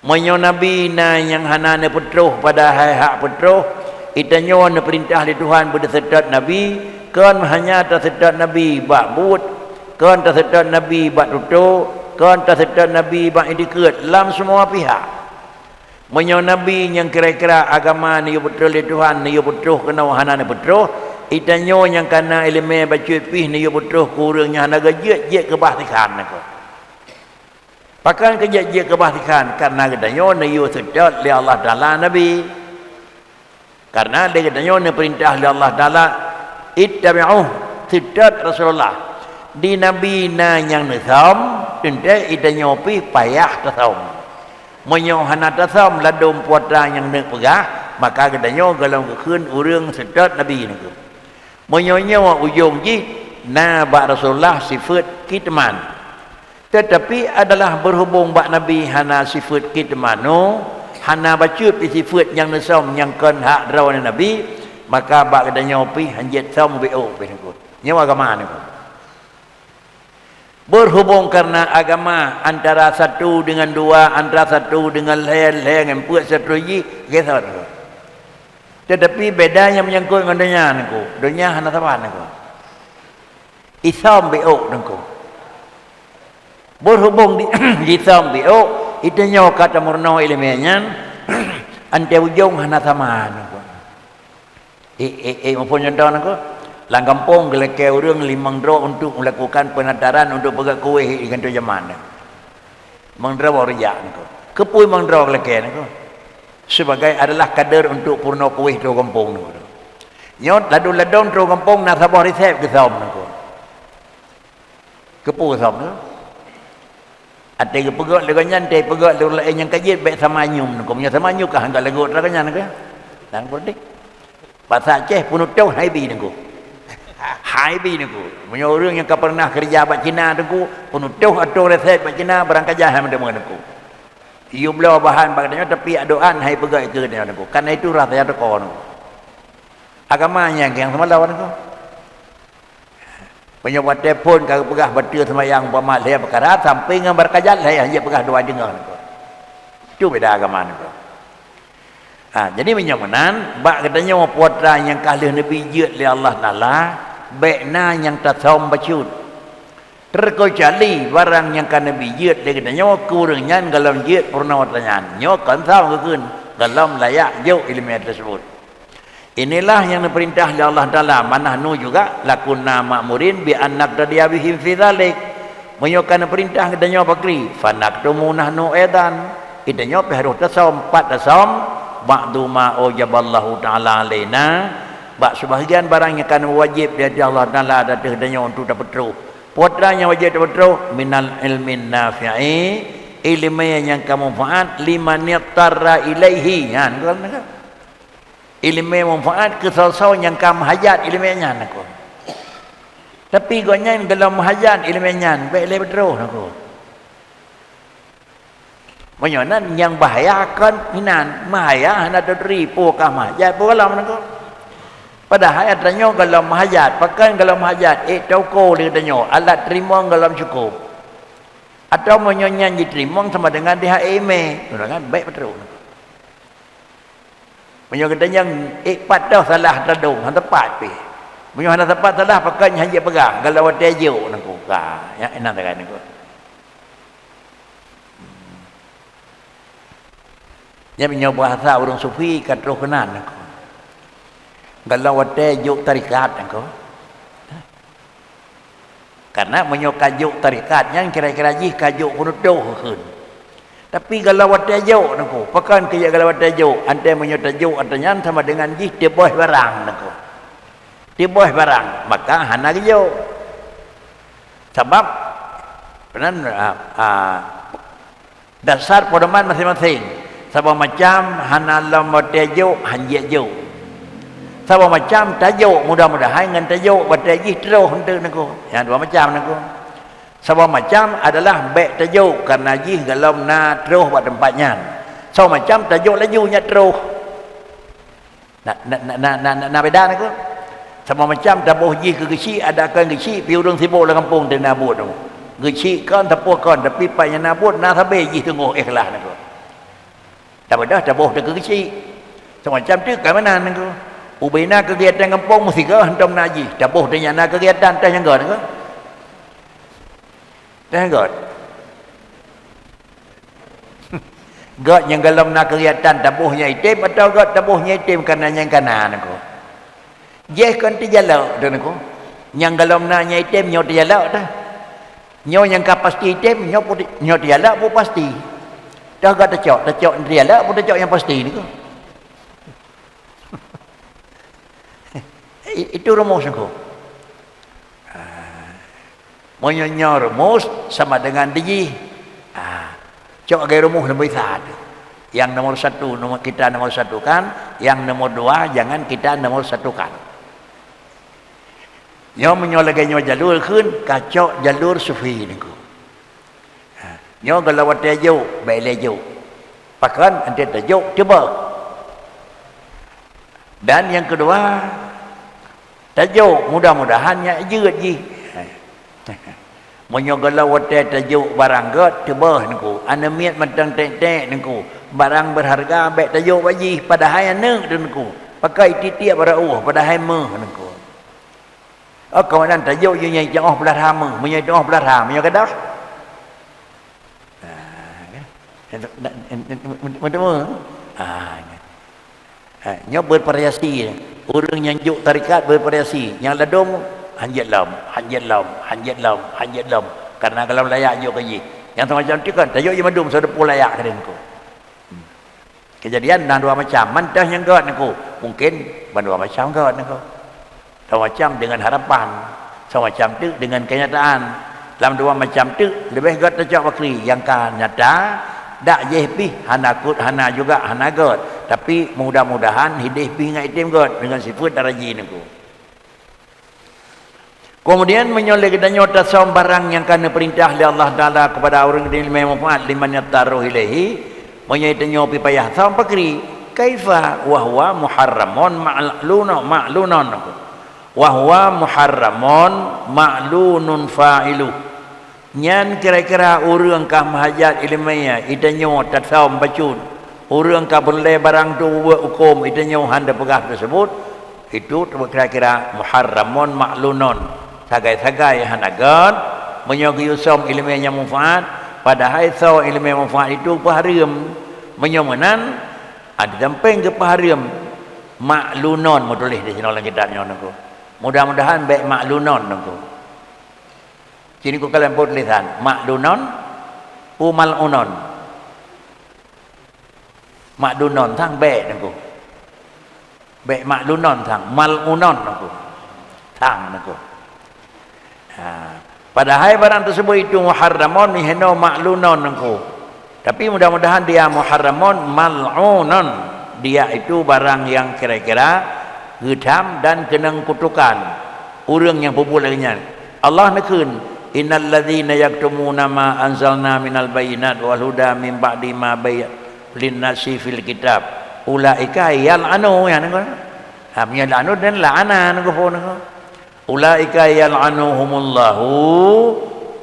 menyo Nabi na yang hana ne petruh pada hai hak petruh itanyo ne perintah di Tuhan berdesetat Nabi kan hanya tersetat Nabi bak but kan tersetat Nabi bak tutuk kan tersetat Nabi bak idikut dalam semua pihak menyo Nabi yang kira-kira agama ni betul di Tuhan ni betul kena hana ne betul itanyo yang kana ilmu baca pih ni betul kurangnya hana gejek je kebahtikan ko pakan kejek je kebahtikan karena gedanyo ni setat li Allah Taala Nabi karena dia gedanyo ni perintah li Allah Taala ittabi'uh setat Rasulullah di Nabi na yang nesam tende itanyo pi payah tasam menyo hana tasam ladum puatra yang nek pegah maka gedanyo galau keun urang sedat Nabi ni menyo nyawa ujung ji na ba Rasulullah sifat kitman tetapi adalah berhubung bak Nabi hana sifat kitmanu hana baca pi sifat yang nesam yang kan hak draw Nabi maka bak gedanyo pi hanjet sam beo pi nyawa agama ni berhubung karena agama antara satu dengan dua antara satu dengan lain yang buat satu lagi gesar tetapi bedanya menyangkut dengan dunia hana taban aku isam biok nengko berhubung di isam biok itu nyawa kata murno ilmiahnya ante ujung hana taman aku maupun contoh aku lang kampung geleke urang limang dro untuk melakukan penataran untuk pegang kuih di kantor zaman mangdra warja niko kepui mangdra geleke niko sebagai adalah kader untuk purno kuih dro kampung niko nyot ladu-ladon dro kampung nasabah resep ke som niko kepu som niko ate ke pegot leganyan te pegot le yang kajit baik sama nyum niko punya sama nyuk kah enggak legot leganyan niko dan berdik bahasa Aceh punut tau hai bi niko hai bi niku punya orang yang pernah kerja bak Cina niku penutuh atau resep bak Cina berangkat jahan mendem niku iu bela bahan bak katanya tapi doan hai pegai ke dia niku karena itu rasanya teko niku agamanya yang sama lawan niku punya buat telefon kalau pegah betul sembahyang umpama saya perkara sampai dengan berkajat saya hanya pegah doa dengar niku itu beda agama niku jadi menyamanan bak katanya putra yang kalah Nabi jid li Allah Taala baikna yang tasom bacut terkecuali barang yang kan Nabi jid li katanya kurangnya galam jid purna watanyan nyo kan tahu keun galam layak jauh ilmiah tersebut inilah yang diperintah oleh Allah Taala manahnu juga lakunna ma'murin bi annak tadiyabihim fi dzalik menyokan perintah katanya bakri fanaktumu nahnu edan itanya harus tasom 4 tasom ba'du ma aujaballahu ta'ala alaina, bak sebahagian barang yang kan wajib dari Allah Taala ada dengannya untuk dapat terus. Putranya wajib dapat terus minal ilmin nafi'i, ilmu yang manfaat liman yattara ilaihi. Kan ilmu manfaat ke sesuatu yang kam hajat ilmunya nak. Tapi gonya kalau hajat ilmunya baik lebih terus nak. Menyonan yang bahayakan minan bahaya hendak diberi pukah hajat pulang nak. Padahal adanya kalau hajat, pakai kalau hajat toko dia tanya alat terima kalau cukup. Atau menyonya diterima sama dengan dia email. Kan baik betul. Menyo katanya patah salah tadung han tepat pi. Menyo han tepat salah pakai hanya pegang kalau ada jo nak ka. Ya enak kan nak. Ya menyo bahasa orang sufi kat roh kenan nak. Kalau ada jo tarikat nak. Karena menyo kajuk tarikatnya kira-kira jih kajuk penutuh keun. Tapi kalau ada jo nak, pakan kaya kalau ada jo, ante menyo tajuk artinya sama dengan jih dia boh barang nak. Dia boh barang, maka hana jo. Sebab penan dasar pedoman masing-masing. Sebab macam hana lam ada jo, hanya jo. Sebab macam tajuk mudah-mudahan dengan tajuk pada jih terus hendak nak. Yang dua macam nak. Sebab macam adalah baik tajuk karena jih galam na terus buat tempatnya. So macam tajuk lajunya terus. Nak beda nak. Sebab macam tabuh jih ke gesi ada kan gesi pi urang sibuk dalam kampung dan nabut tu. Gesi kan tapuh kan tapi payah nabut na sabe jih tunggu ikhlas nak. Tak pada tabuh dah ke gesi. So macam tu ke mana nak. Ubina kegiatan kampung mesti ke hendak naji. Tabuh dia nak kegiatan teh yang god ke? Teh god. God yang galam nak kegiatan tabuhnya itim atau god tabuhnya itim kerana yang kanan aku. Je kan terjalak dan aku. Yang galam nak itim nyo terjalak dah. Nyo yang ka pasti itim nyo terjalak pun pasti. Dah god tercok terjalak pun tercok yang pasti ni ko. Itu rumus aku. Menyonya rumus sama dengan diji. Cok gaya rumus lebih satu. Yang nomor satu, kita nomor satu kan. Yang nomor dua, jangan kita nomor satu kan. Nyo menyoleh nyo jalur kun, kacok jalur sufi ni ku. Nyo kalau ada jauh, baik lejauh. Pakan nanti tajuk coba. Dan yang kedua, tajuk mudah-mudahan ya jeut ji. Monyo kalau wate tajuk barang god tebah niku. Ana miat mentang tek-tek niku. Barang berharga baik tajuk waji padahal neuk niku. Pakai titiap barauh padahal meh niku. Kawanan tajuk ye nyai jauh belah hama, menyai jauh belah hama menyo kadah. Betul. Nyo bervariasi. Orang yang juk tarikat bervariasi. Yang ladung hanjat lam. Karena kalau layak juk kaji. Yang macam tu kan tajuk je madum sudah pun layak kena ku. Kejadian dan dua macam. Mantah yang god niku. Mungkin dua macam god niku. Satu macam dengan harapan. Satu macam tu dengan kenyataan. Dalam dua macam tu lebih god tajuk bakri yang kan nyata. Tak je pi hana kut hana juga hana god. Tapi mudah-mudahan hidih pi ngai tim god dengan sifat daraji niku. Kemudian menyoleh kita nyota som barang yang kana perintah oleh Allah Taala kepada orang yang ilmu manfaat liman yattaru ilaihi. Menyai nyopi payah som pakri kaifa wa huwa muharramun ma'lunon. Wa huwa muharramun ma'lunun fa'ilu. Nyan kira-kira orang kah mahajat ilmiah itanyo tatsam bacun orang kah boleh barang tu buat hukum itanyo handa pegah tersebut itu kira-kira muharramun ma'lunon sagai-sagai hanagan menyogi usam ilmiah yang manfaat padahal so ilmiah manfaat itu paharim menyomanan ada damping ke paharim ma'lunon mutulis di sini orang kitabnya niku mudah-mudahan baik ma'lunon niku. Sini ku kalian buat tulisan maklunon umalunon. makdunon thang bek nangku bek makdunon thang malunon nangku thang nangku padahal barang tersebut itu muharramun mihno maklunon nangku tapi mudah-mudahan dia muharramun mal'unon dia itu barang yang kira-kira gedam dan kenang kutukan orang yang populernya Allah nakun innal ladzina yaktumuna ma anzalna minal bayyinat wal huda min ba'di ma bayyana linnasi fil kitab ulaika yal'anu ya nangko yal'anu dan la'ana nangko ulaika yal'anuhumullahu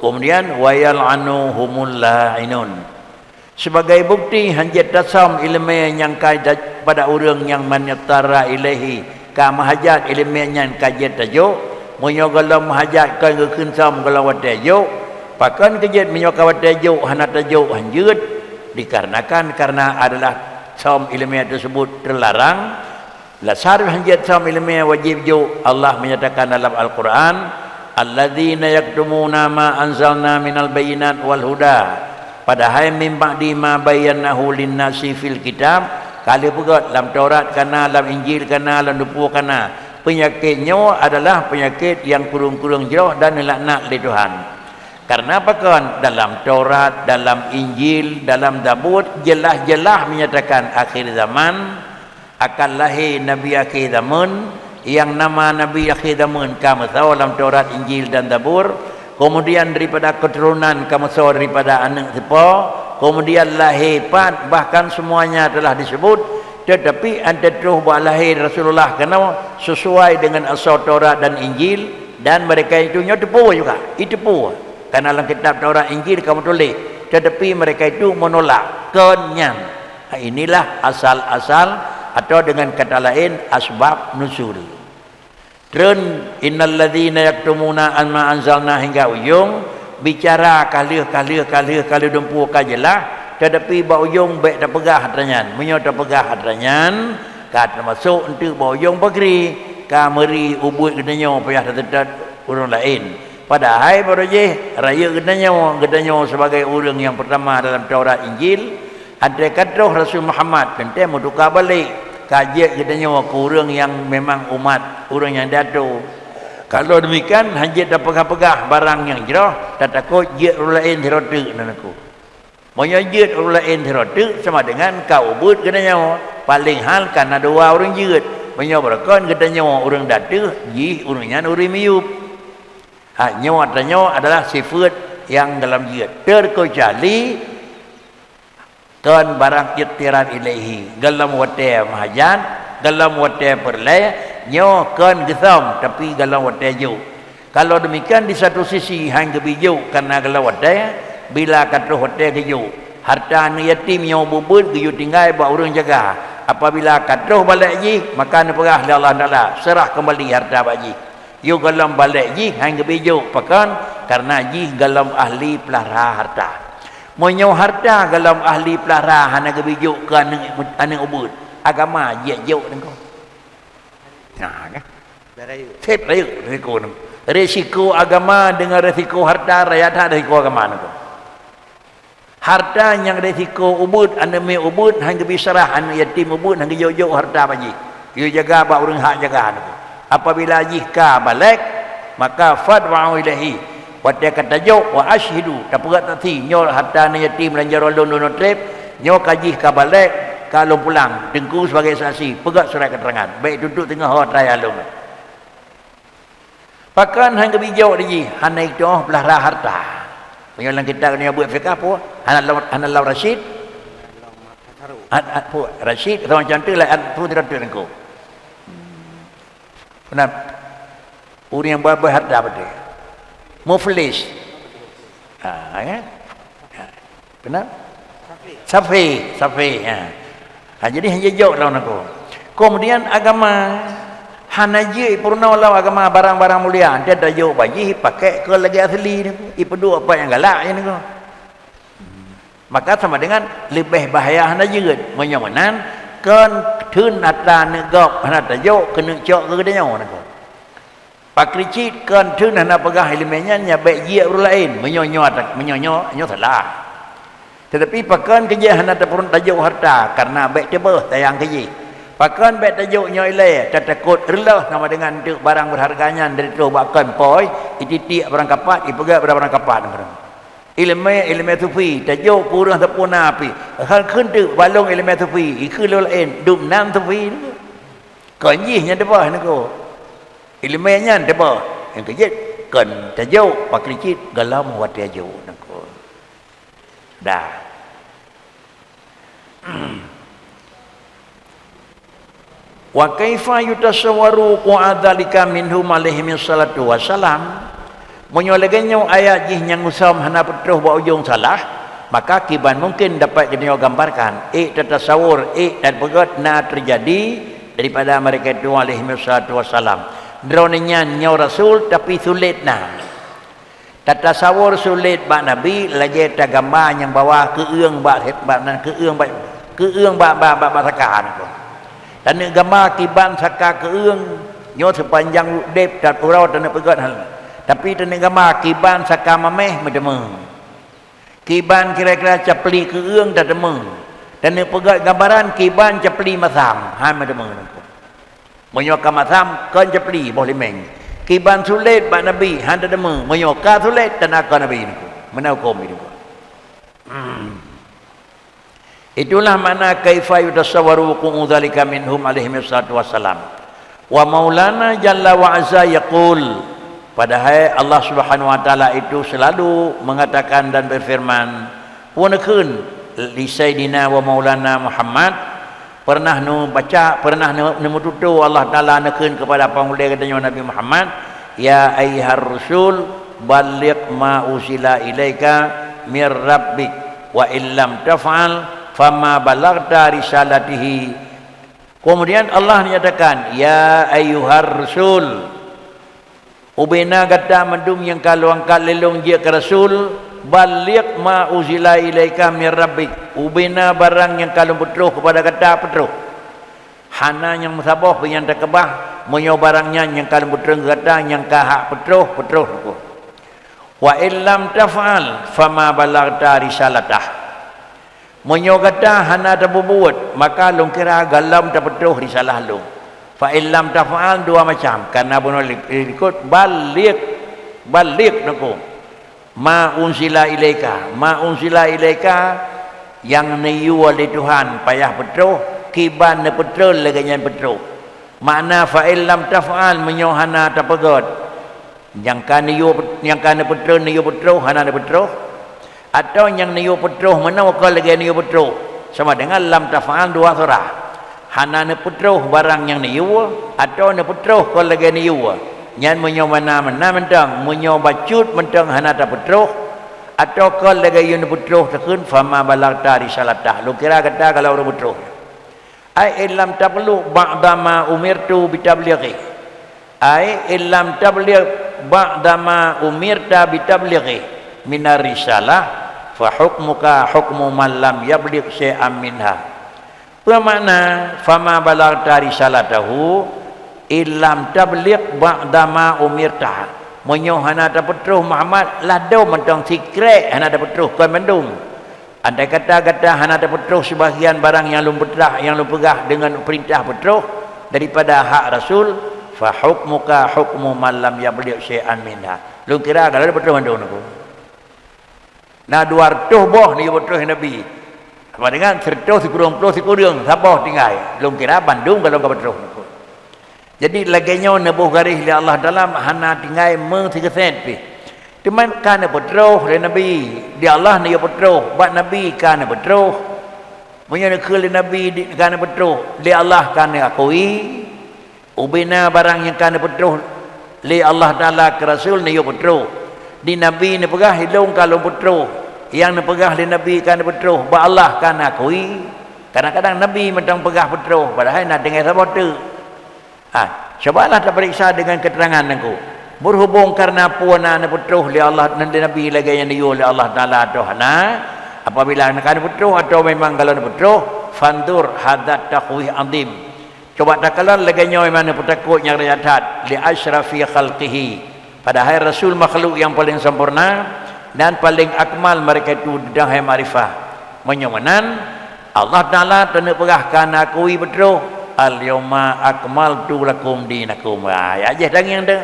kemudian wa yal'anuhumul la'inun sebagai bukti hanjat tasam ilmu yang kaidah pada orang yang menyetara ilahi ka mahajat ilmu yang kajet tajuk menyogalam mahajat kan keun kalau tajuk pakan kajet menyokawat tajuk hana tajuk hanjut dikarenakan karena adalah saum ilmiah tersebut terlarang la sarif hanjat saum ilmiah wajib jo Allah menyatakan dalam Al-Quran alladzina yaktumuna ma anzalna minal bayyinat wal huda padahal min ba'di ma bayyanahu linnasi fil kitab kali pegat dalam Taurat kana dalam Injil kana dalam dupu kana penyakitnya adalah penyakit yang kurung-kurung jauh dan laknat oleh Tuhan. Karena apa kan dalam Taurat, dalam Injil, dalam Zabur jelas-jelas menyatakan akhir zaman akan lahir Nabi akhir zaman yang nama Nabi akhir zaman kamu tahu dalam Taurat, Injil dan Zabur. Kemudian daripada keturunan kamu tahu daripada anak siapa, kemudian lahir pat bahkan semuanya telah disebut. Tetapi anda terus buat lahir Rasulullah kerana sesuai dengan asal Taurat dan Injil dan mereka itu tepu juga, itu tepu. Karena dalam kitab Taurat Injil kamu tulis tetapi mereka itu menolak kenyang. Inilah asal-asal atau dengan kata lain asbab nuzul. Terus innal ladzina yaktumuna ma anzalna hingga ujung bicara kali dumpu kajelah tetapi bau ujung baik tak pegah hatranyan menyo tak pegah hatranyan kat masuk untuk bau ujung pagri kameri ubut gedanyo payah tetap urang lain. Padahal baru je raya gedanyo sebagai orang yang pertama dalam Taurat Injil ada kata Rasul Muhammad penting mau tukar balik kajian gedanyo ke orang yang memang umat orang yang datu. Kalau demikian hanya dah pegah-pegah barang yang jerah tak takut je orang lain terotek nanaku. Monya je orang lain terotek sama dengan kau ubut gedanyo paling hal karena dua orang je monya berakon gedanyo orang datu ji orangnya orang miup. Nyawa adalah sifat yang dalam jihad terkecuali kan barang ittiran ilahi dalam wate mahajat dalam wate perlay nyawa kan gesam tapi dalam wate jauh. Kalau demikian di satu sisi hang gebijau karena dalam wate bila kata wate jauh harta ni yatim nyawa bubut geyu tinggal buat orang jaga apabila kata balik ji maka ni perah Allah Taala serah kembali harta baji. Yo galam balik ji hang gebijau pakan karena ji galam ahli pelihara harta. Monyo harta galam ahli pelihara hana gebijau kan anak ubud. Agama je jauh dengan kau. Nah kan? Sep risiko. Risiko agama dengan risiko harta rakyat ada risiko agama dengan kau. Harta yang risiko ubud anak me ubud hang gebisarah anak yatim ubud hang jauh-jauh harta baji. Yo jaga ba urang hak jaga dengan kau. Apabila jika balik maka fadwa'u ilahi wa dia kata jauh wa ashhidu tak pegat tati nyo harta ni yatim lanjar ulun trip nyo kaji ka balik kalau pulang dengku sebagai saksi pegat surat keterangan baik duduk tengah harta alung pakan hang gebijau di hana itu pelihara harta menyolang kita ni buat fikah apa hana law Rashid Rashid atau macam tu lah tu tidak tu kenapa? Orang yang buat harta apa dia? Muflis. Kan? Kenapa? Safi. Jadi hanya jauh lawan aku. Kemudian agama hanaji purna lawan agama barang-barang mulia. Dia dah jauh bagi pakai ke lagi asli ni. Ipu dua apa yang galak ini kau. Maka sama dengan lebih bahaya hanaji menyomanan kan thun ata negop hana tajuk kena cok ke dia nyawa nako pak kricit kan thun hana pegah ilmiahnya nya baik dia orang lain menyonyo salah Tetapi pakan kerja hana terpurun tajuk harta karena baik tebah tayang kerja. Pakan baik tajuk nyoilai tak takut relah sama dengan tu barang berharganya dari tu bahkan poi ititik barang kapat ipegat barang kapat barang. Ilmu tufi tajuk purah terpuna api. Hal kun tu balong ilmu tufi ikut lain dum nam tufi ni. Kanjihnya tebah ni ko. Ilmunya tebah. Yang kerja kan tajuk pakricit galam wat tajuk ni ko. Dah. Wa kaifa yutasawwaru qa'adzalika minhum alaihi salatu wassalam. Menyolegenyo ayat jih yang usam hana petruh ba ujung salah, maka kiban mungkin dapat kita gambarkan tatasawur dan pegat na terjadi daripada mereka itu alaihi salatu wassalam. Droninya nyaw rasul tapi sulit nah. Tatasawur sulit ba nabi lagi ta gambar yang bawa keung ba hebat keung ba sakaan ko. Dan gambar kiban saka keung nyo sepanjang dep dan urau dan pegat hal. Tapi tenek gambar kiban saka mameh medemeng. Kiban kira-kira capli keung dak demeng. Dan pegat gambaran kiban capli masam ha medemeng. Menyoka masam kan capli boleh meng. Kiban sulit ba nabi handa demeng. Menyoka sulit dan akan nabi niku. Menaukom itu. Itulah makna kaifa yutasawwaru qa'udzalika minhum alaihi wassalatu wassalam. Wa maulana jalla wa azza yaqul, padahal Allah Subhanahu wa taala itu selalu mengatakan dan berfirman, "Punakeun li sayyidina wa maulana Muhammad." Pernah nu baca, pernah nu tutu Allah taala nekeun kepada panggule katanya Nabi Muhammad, "Ya ayyuhar rasul, balligh ma usila ilaika mir rabbik wa illam taf'al fama balagta risalatihi." Kemudian Allah menyatakan, "Ya ayyuhar rasul." Ubena kata mendum yang kalau angkat lelong dia ke Rasul, balik ma uzila ilaika mir rabbik. Ubena barang yang kalau petruh kepada kata petruh. Hana yang musabah yang tak kebah, menyo barangnya yang kalau petruh kata yang kahak petruh. Wa illam taf'al fama balagta risalatah. Menyo kata hana tak berbuat, maka long kira galam tak petruh risalah long. Fa illam taf'al dua macam, karena benar ikut balik naku ma unsila ilaika yang niyu oleh Tuhan payah petruh kiban ne petrol laganya petruh. Makna fa illam taf'al menyohana tapagot yang kan petruh niyu petruh hana petruh, atau yang niyu petruh mana wakal lagi niyu petruh sama dengan lam taf'al dua surah. Hana ne petruh barang yang niyu atau ne petruh kau lagi niyu nyan menyo mana mentang menyo bacut mentang hana ta petruh atau kau lagi yun petruh tekun fama balagta risalatah. Lu kira kata kalau orang petruh ai illam tablu ba'dama umirtu bitablighi, ai illam tabligh ba'dama umirta bitablighi minar risalah fa hukmuka hukmu man lam yabligh syai'an minha. Bermakna fama balagta risalatahu illam tabligh ba'dama umirta. Menyohana ta petruh Muhammad lado mentang sikret hana ta petruh kan mendum. Andai kata hana ta petruh sebahagian barang yang lum petrah yang lum pegah dengan perintah petruh daripada hak Rasul, fa hukmuka hukmu man lam yabligh syai'an minha. Lu kira kalau ada petruh mendum aku. Nah 200 boh ni petruh Nabi. Apa dengan 100 kurang sabah tinggal. Belum kira Bandung kalau kau petruh. Jadi laginya nebuh garis li Allah dalam hana tinggal mengtigaset pi. Cuman kana petruh li Nabi, di Allah ni petruh, bak Nabi kana petruh. Punya ke li Nabi kana petruh, li Allah kana akui. Ubina barang yang kana petruh li Allah Taala ke Rasul ni petruh. Di Nabi ni pegah hilung kalau petruh. Yang nak pegah di Nabi kan petruh, ba Allah kan akui. Kadang-kadang Nabi mentang pegah petruh, padahal nak dengar siapa tu. Cobalah tak periksa dengan keterangan aku. Berhubung karena puana nak petruh li Allah dan Nabi lagi yang diul Allah Taala Tuhana. Apabila nak petruh atau memang kalau nak petruh, fandur hadat taqwi azim. Coba tak kalau lagi nyoy mana petakut yang riadat li asyrafi khalqihi. Padahal Rasul makhluk yang paling sempurna dan paling akmal mereka itu dahai marifah. Menyamanan Allah Ta'ala tanda perahkan akui betul al-yawma akmaltu lakum dinakum. Ayat aja tang yang dah.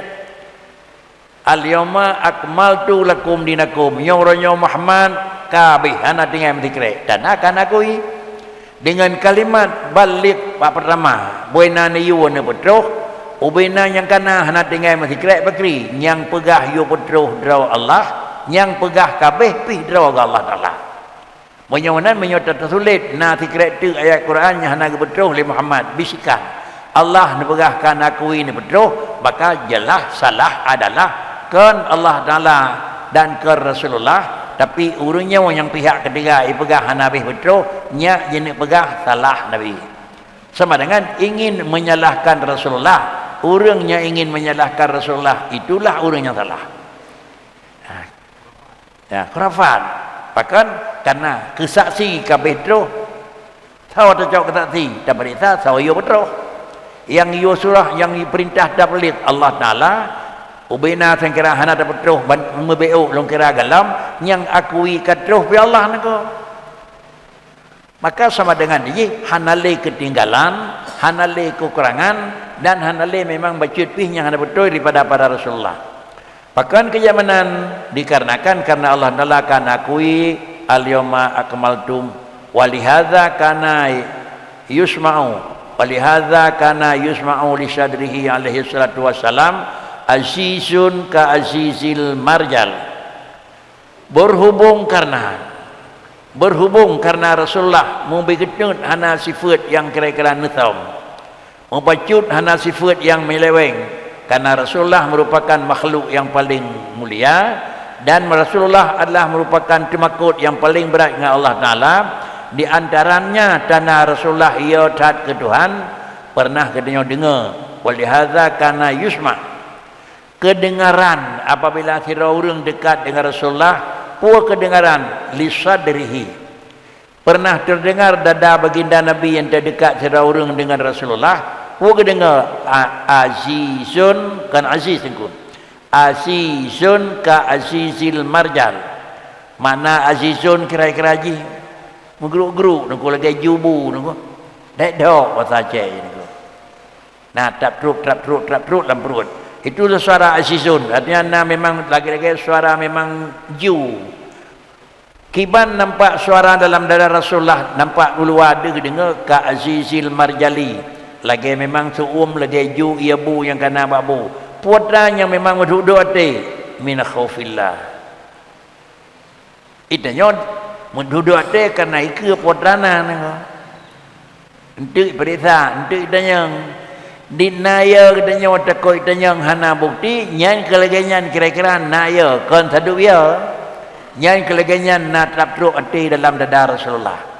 Al-yawma akmaltu lakum dinakum. Nyornya Muhammad kabeh ana tinggal mendikre dan akan akui dengan kalimat balik pak pertama buena ni yu ne betul ubena yang kana hana tinggal mendikre bakri yang pegah yu betul draw Allah yang pegah kabeh pi draw Allah Ta'ala. Menyonan menyota tersulit na tikret tu ayat Quran yang hana betul oleh Muhammad bisikan Allah nepegahkan aku ini betul maka jelas salah adalah kan Allah Ta'ala dan ke Rasulullah tapi urungnya yang pihak ketiga ipegah hana betul nya jenis pegah salah Nabi sama dengan ingin menyalahkan Rasulullah urungnya ingin menyalahkan Rasulullah itulah urung yang salah ya khurafat. Bahkan karena kesaksi kabeh tu tahu tercok kesaksi dan berita tahu yo betul yang yo surah yang perintah dapat Allah Ta'ala ubena sengkira hana dapat betul membeu long kira galam yang akui katruh bi Allah nako maka sama dengan dia hanale ketinggalan hanale kekurangan dan hanale memang bacut pih yang hana betul daripada para Rasulullah. Bahkan kenyamanan dikarenakan karena Allah Ta'ala akan akui al-yawma akmaltum walihadza kana yusma'u walihadza kana yusma'u li sadrihi alaihi salatu wassalam azizun ka azizil marjal berhubung karena Rasulullah membegitun hana sifat yang kira-kira netam membacut hana sifat yang meleweng karena Rasulullah merupakan makhluk yang paling mulia dan Rasulullah adalah merupakan temakut yang paling berat dengan Allah Ta'ala. Di antaranya tanah Rasulullah ia taat ke Tuhan pernah katanya dengar walihadza kana yusma kedengaran apabila kira orang dekat dengan Rasulullah puas kedengaran lisadrihi pernah terdengar dada baginda Nabi yang terdekat kira orang dengan Rasulullah puas dengar azizun kan aziz engkau azizun ka azizil marjal mana azizun kira-kira ji menggeruk-geruk nengko lagi jubu nengko dek dok bahasa Aceh nengko nah tap truk dalam perut itulah suara azizun artinya memang lagi-lagi suara memang ju kiban nampak suara dalam dada Rasulullah nampak dulu ada dengar ka azizil marjali lagi memang suum lagi ju ia bu yang kena babu putra yang memang duduk hati min khaufillah itanya duduk hati karena ikut putrana untuk perisa untuk itanya dinaya katanya takut itanya hana bukti nyan kelegenyan kira-kira naya kon sadu ya nyan kelegenyan na traptruk hati dalam dada Rasulullah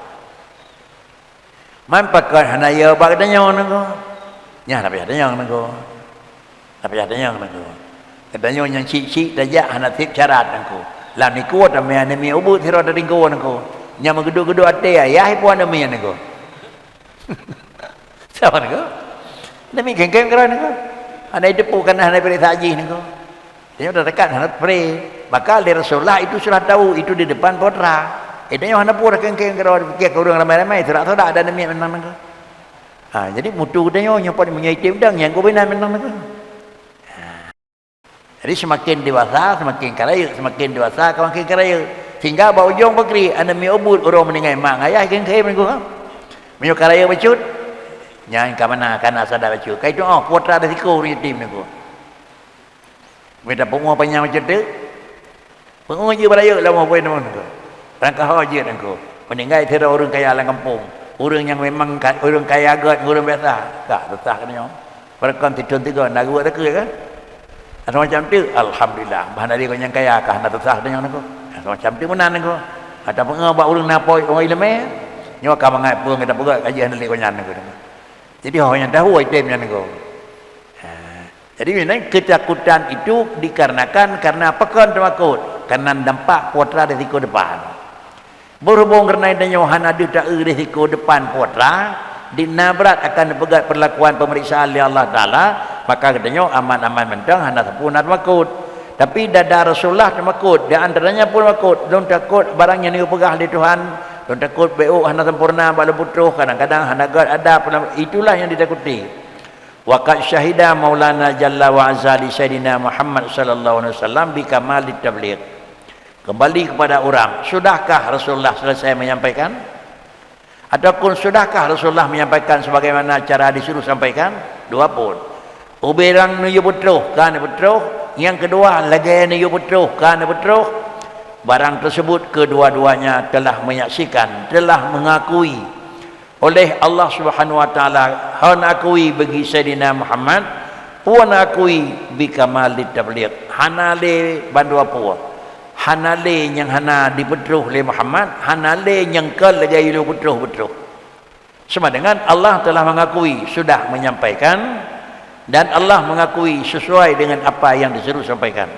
mampakkan hanaya bagdanya nangko nya tapi adanya nangko tapi adanya nangko katanya yang cik-cik dajak hana tip syarat nangko la niku ta me ane me ubut hiro da ringko nangko nya megeduk-geduk ate ayah pun ada me nangko siapa nangko demi geng-geng kira nangko ana depu kan hana beri haji nangko dia sudah dekat hana pre bakal di Rasulullah itu sudah tahu itu di depan putra yang hana pura kengkeng kalau fikir orang ramai-ramai tidak tahu ada demi menang nangka. Jadi mutu dia nyopot menyaitim dang yang kau benar menang nangka. Jadi semakin dewasa semakin karaya semakin karaya sehingga bau jong bakri anda mi ubud orang meninggal mak ayah kengkeng menengku. Menyo karaya bacut. Nyang ka mana kana sada bacut. Kai tu putra ada siko yatim menengku. Minta penguah panjang macam tu. Penguah je beraya lah mau buat nangka. Rangka haji engkau meninggal tiada orang kaya dalam kampung orang yang memang orang kaya agak orang biasa tak tetap katanya mereka tidur tiga nak buat tak kan atau macam tu alhamdulillah bahan dari kau yang kaya kah nak tetap katanya engkau atau macam tu menan engkau ada pengabak orang napoi orang ilmu nyawa kau mengai pun kita buat kajian dari kau yang engkau jadi orang yang tahu itemnya engkau jadi memang ketakutan itu dikarenakan karena pekan temakut karena dampak putra dari kau depan berhubung kerana adanya hana ada tak risiko depan putra dinabrat akan pegat perlakuan pemeriksaan oleh Allah Ta'ala maka katanya aman-aman mentang hana sempurna takut tapi dada Rasulullah takut di antaranya pun takut belum takut barang yang dia pegah oleh Tuhan Kalau takut beuk hana sempurna bala putuh, kadang-kadang hana gad ada itulah yang ditakuti. Waqad syahida Maulana Jalla wa Azza li Sayyidina Muhammad sallallahu alaihi wasallam bi kamalit tabligh. Kembali kepada orang, sudahkah Rasulullah selesai menyampaikan? Ataupun sudahkah Rasulullah menyampaikan sebagaimana cara disuruh sampaikan? Dua pun. Ubirang nu betul, kan betul. Yang kedua, lagi nu betul, kan betul. Barang tersebut kedua-duanya telah menyaksikan, telah mengakui oleh Allah Subhanahu wa taala, han akui bagi Sayyidina Muhammad, puan akui bi kamalit tabligh. Hanale bandua puan. Hanale yang hana dipetruh oleh Muhammad, hanale yang kal lagi lu petruh. Sama dengan Allah telah mengakui sudah menyampaikan, dan Allah mengakui sesuai dengan apa yang disuruh sampaikan.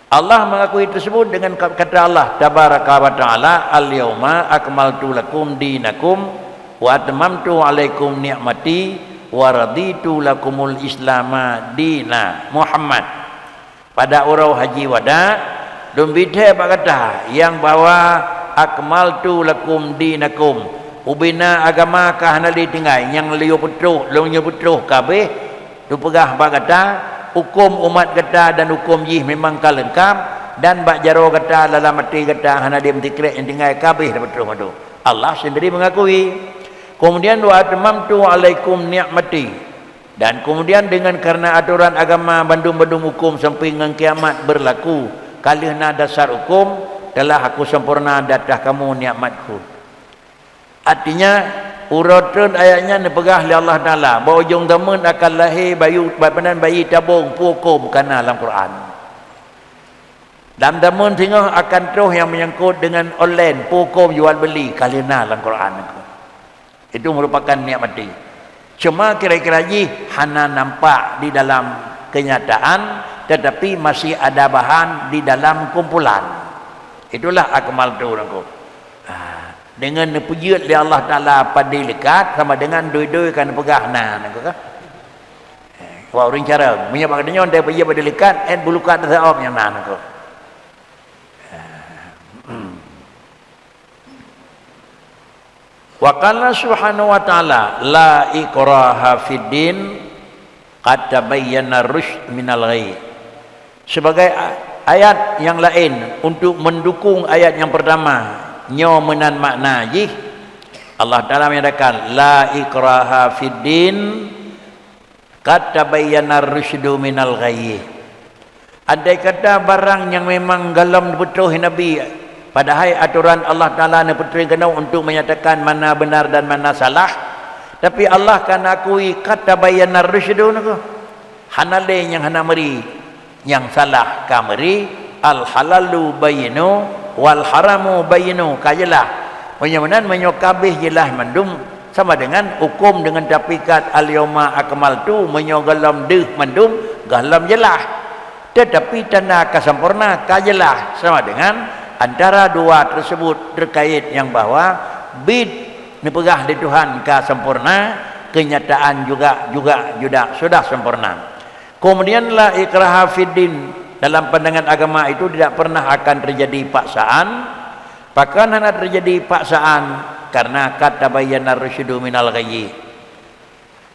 Allah mengakui tersebut dengan kata Allah tabaraka wa taala, al-yauma akmaltu lakum dinakum wa atmamtu alaikum ni'mati wa raditu lakumul islama dina. Muhammad pada urau haji wada dum bidhe kata yang bawa akmaltu lakum dinakum ubina agama kahanali tinggai yang liu petruh kabeh tu pegah kata hukum umat kata dan hukum jih memang kalengkap, dan bak jaro kata dalam mati kata hana dia mentikrek yang tinggal kabeh dapat terus madu. Allah sendiri mengakui. Kemudian wa atmamtu alaikum ni'mati, dan kemudian dengan karena aturan agama bandung-bandung hukum sampai dengan kiamat berlaku kalihna dasar hukum telah aku sempurna datah kamu nikmatku. Artinya urutun ayatnya dipegah oleh Allah Ta'ala bahawa ujung zaman akan lahir bayi tabung pukum kerana dalam Quran. Dalam zaman tengah akan terus yang menyangkut dengan online pukum jual beli kalina dalam Quran. Itu merupakan nikmati. Cuma kira-kira hana nampak di dalam kenyataan, tetapi masih ada bahan di dalam kumpulan. Itulah akmal tu nangku. Dengan pujian oleh Allah Ta'ala pada dekat sama dengan doi-doi kan pegah nangku kan. Wah orang cara menyebabkan dia orang puji pada dekat and bulukat tasawuf yang nangku. Wa qala subhanahu wa ta'ala la ikraha fid din qad tabayyana rusyd minal ghayy. Sebagai ayat yang lain untuk mendukung ayat yang pertama nyo menan makna jih, Allah Ta'ala menyatakan la ikraha fid din qad tabayyana rusydu minal ghayy. Andai kata barang yang memang galam betul Nabi, padahal aturan Allah Ta'ala ni betul kena untuk menyatakan mana benar dan mana salah, tapi Allah kan akui qad tabayyana rusydu naku hanale yang hana meri yang salah kameri, al halalu bayyinu wal haramu bayyinu kajelah. Menyamanan menyokabih jelah mandum sama dengan hukum dengan tapikat al yauma akmaltu menyogalam deh mandum galam jelah, tetapi tanda kesempurna kajelah sama dengan antara dua tersebut terkait yang bahwa bid dipegah di Tuhan kesempurna, kenyataan juga sudah sempurna. Kemudian la ikraha fiddin, dalam pandangan agama itu tidak pernah akan terjadi paksaan. Bahkan hanya terjadi paksaan karena kata bayyana rusydu minal ghayy.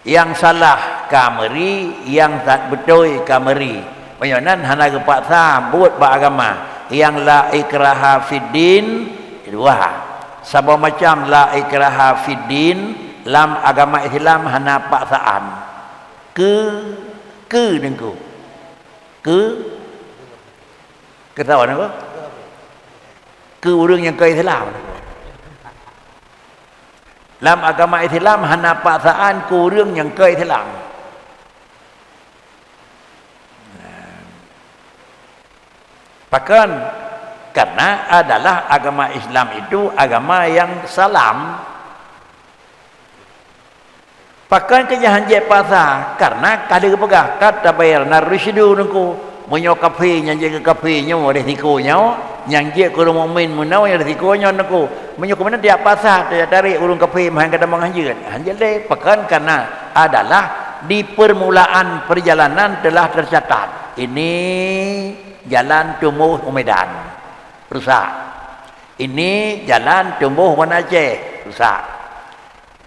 Yang salah kameri, yang tak betul kameri. Menyonan hanya kepaksa buat agama. Yang la ikraha fiddin dua. Sebab macam la ikraha fiddin dalam agama Islam hanya paksaan. Ke dengku. Ketahuan apa? Ke orang yang ke Islam. Dalam agama Islam hanya paksaan ke orang yang ke Islam. Bahkan karena adalah agama Islam itu agama yang salam. Bahkan kejahan je pasal karena kada kepegah kata bayar narusydu nungku menyokapi yang je kapinya oleh tikunya yang je kurang mukmin menau yang tikunya nungku menyok mana dia pasal dia tarik urung kapi mahan kada menghanjir hanjir deh. Bahkan karena adalah di permulaan perjalanan telah tercatat ini jalan Tumuh Medan rusak. Ini jalan tumbuh warna Aceh, rusak.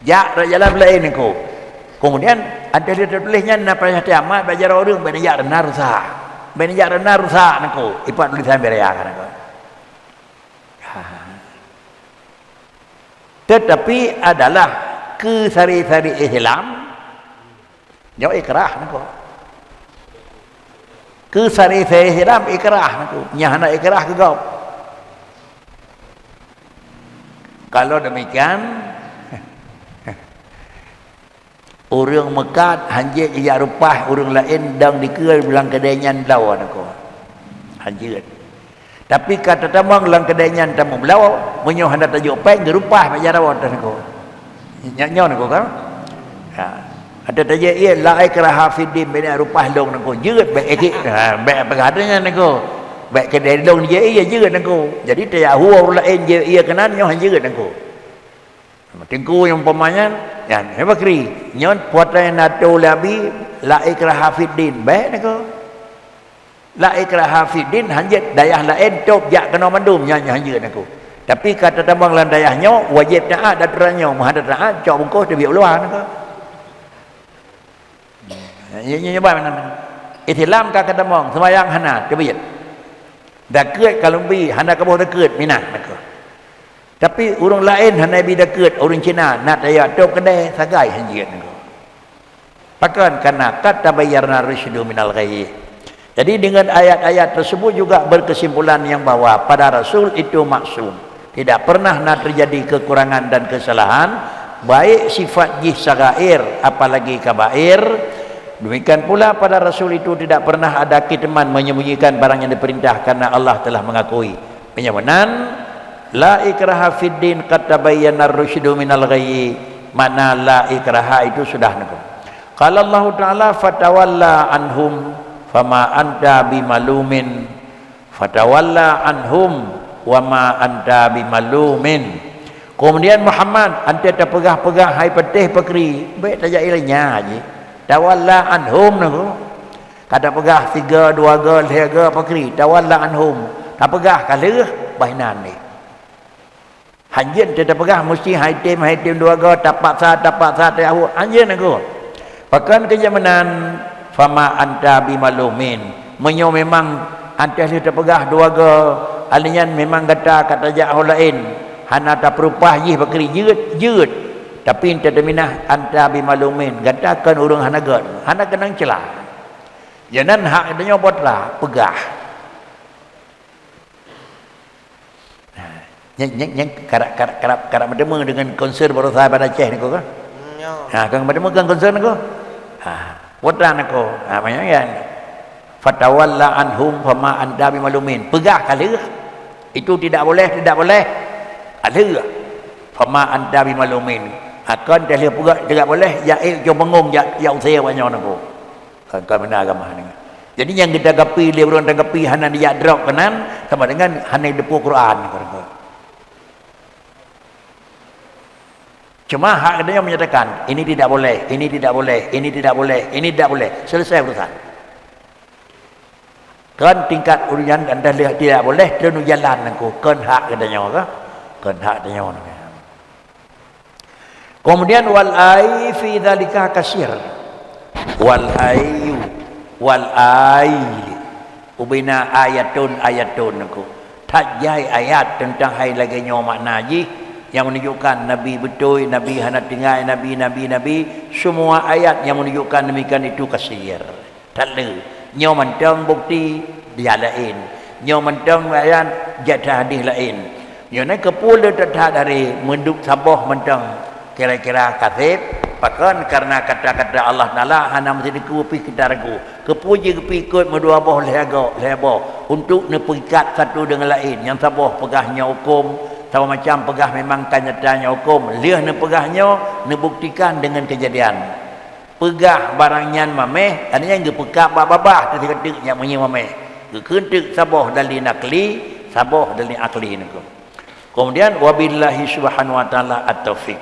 Jak jalan lain ni ko. Kemudian ada tulisnya na payah kiamat belajar orang banyak rendah rusak. Banyak rendah rusak ni ko. Ipat tulisan beraya kan ko. Tetapi adalah kesari-sari Islam jauh ikrah ni ko. Kesari-sari Islam ikrah ni ko. Nyah nak ikrah ke kau. Kalau demikian orang Mekah hanjit ia rupah orang lain dang dikira bilang kedainya lawan aku. Hanjit. Tapi kata tamang lang kedainya tamu belau menyoh hendak tajuk pai gerupah majar awak aku. Nyanyon aku kan. Ha. Ada tajuk ia la ikraha fiddin bina rupah long aku. Jeut baik ekik. Ha baik pengadanya aku. Baik kedai long dia ia jeut aku. Jadi tak huwa orang lain dia ia kenan nyoh jeut aku. Tingku yang pemayan yan hebakri nyon puatan nato labi la ikraha fiddin baik nako la ikraha fiddin hanjat dayah lain top jak kena mandum nyanyi hanjat nako tapi kata tambang lan dayahnya wajib taat dan terannya menghadap taat cok bungkus dia biar luar nako nyoba mana Islam kata tambang sembahyang hana tebiyat dah keut kalau bi hana kabuh dah keut minah nako. Tapi orang lain hanya bidaket orang Cina nak daya top kedai sagai hanjit nako. Pakan karena kata bayarna rusydu minal ghayy. Jadi dengan ayat-ayat tersebut juga berkesimpulan yang bahwa pada Rasul itu maksum. Tidak pernah nak terjadi kekurangan dan kesalahan baik sifat jih sagair apalagi kabair. Demikian pula pada Rasul itu tidak pernah ada kitman menyembunyikan barang yang diperintah karena Allah telah mengakui penyamanan. La ikraha fiddin qad tabayyana ar-rusydu minal ghayy. Mana la ikraha itu sudah nakum. Qala Allah Ta'ala fatawalla anhum fama anta bimalumin. Fatawalla anhum wama anta bimalumin. Kemudian Muhammad anta terpegah-pegah hai petih pekri. Baik tajak ilahnya aje. Tawalla anhum nakum. Kata pegah 3 2 ga 3 ga pekri. Tawalla anhum. Tak pegah kaleh bainan ni. Hanjin tidak pegah mesti haitim 2 ga tapak sa tahu hanjin aku. Pakan kejamanan fama anta bimalumin. Menyo memang anta tidak pegah 2 ga alian memang kata jauh lain. Hana tak perupah jih bakri jeut. Tapi enta minah anta bimalumin. Katakan urang hana gad. Hana kenang celah. Jangan hak dia buatlah pegah. Yang karak bertemu dengan konser baru saya pada Aceh ni ko kan? Ha, kang bertemu kan konser ni ko? Ha, watan aku. Ha, banyak kan? Fatawalla anhum fama anta bimalumin. Pegah kali itu tidak boleh. Ada. Fama anta bimalumin. Akan dah pegah tidak boleh. Ya jo bengung ya usah banyak aku. Kan benar agama ni. Jadi yang kita gapi dia orang gapi hana dia drop kanan sama dengan hana depu Quran kan. Cuma hak dia menyatakan ini tidak boleh, ini tidak boleh, ini tidak boleh, ini tidak boleh. Selesai urusan. Kan tingkat urusan anda lihat tidak boleh terus jalan aku. Kan hak katanya ke? Kan hak dia. Kemudian wal ai fi dzalika kasir. Wal ayu wal ai ubina ayatun aku. Tajai ayat tentang hai lagi nyo makna ji yang menunjukkan Nabi betul, Nabi hana tinggal, Nabi, semua ayat yang menunjukkan demikian itu kasir. Tak le. Nyo mentang bukti dia lain. Nyo mentang ayat jatah hadis lain. Nyo nak kepul tak dari menduk sabah mentang kira-kira kasib. Bahkan karena kata-kata Allah Taala hana mesti dikupi kita ragu. Kepuji ikut medua boh lehabo untuk nepikat satu dengan lain. Yang sabah pegahnya hukum sama macam pegah memang kenyataannya hukum. Liah ne pegahnya ne buktikan dengan kejadian. Pegah barangnya mameh, adanya yang pekak babah ketik yang menyi mameh. Kekentik sabah dari nakli, sabah dari akli niku. Kemudian wabillahi subhanahu wa taala at-taufiq.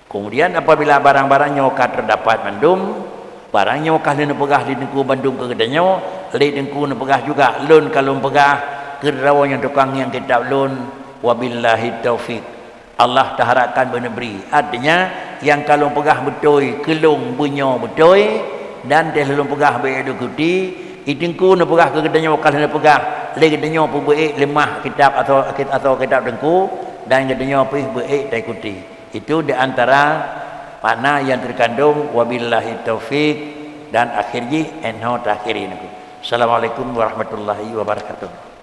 Kemudian apabila barang-barangnya terdapat mandum, barangnya kah ne pegah di niku bandung ke kedanya, le niku ne pegah juga lun kalau pegah ke rawan yang tukang yang kitab lun wabillahi taufik. Allah taharapkan beri. Artinya yang kalau pegah betul kelung bunyo betul dan dia lalu pegah berikuti itinku nak pegah ke kedanya wakal nak pegah lagi kedanya pu baik lemah kitab atau kitab dengku dan kedanya pu baik tak ikuti. Itu di antara makna yang terkandung wabillahi taufik dan akhirnya enho takhiri. Assalamualaikum warahmatullahi wabarakatuh.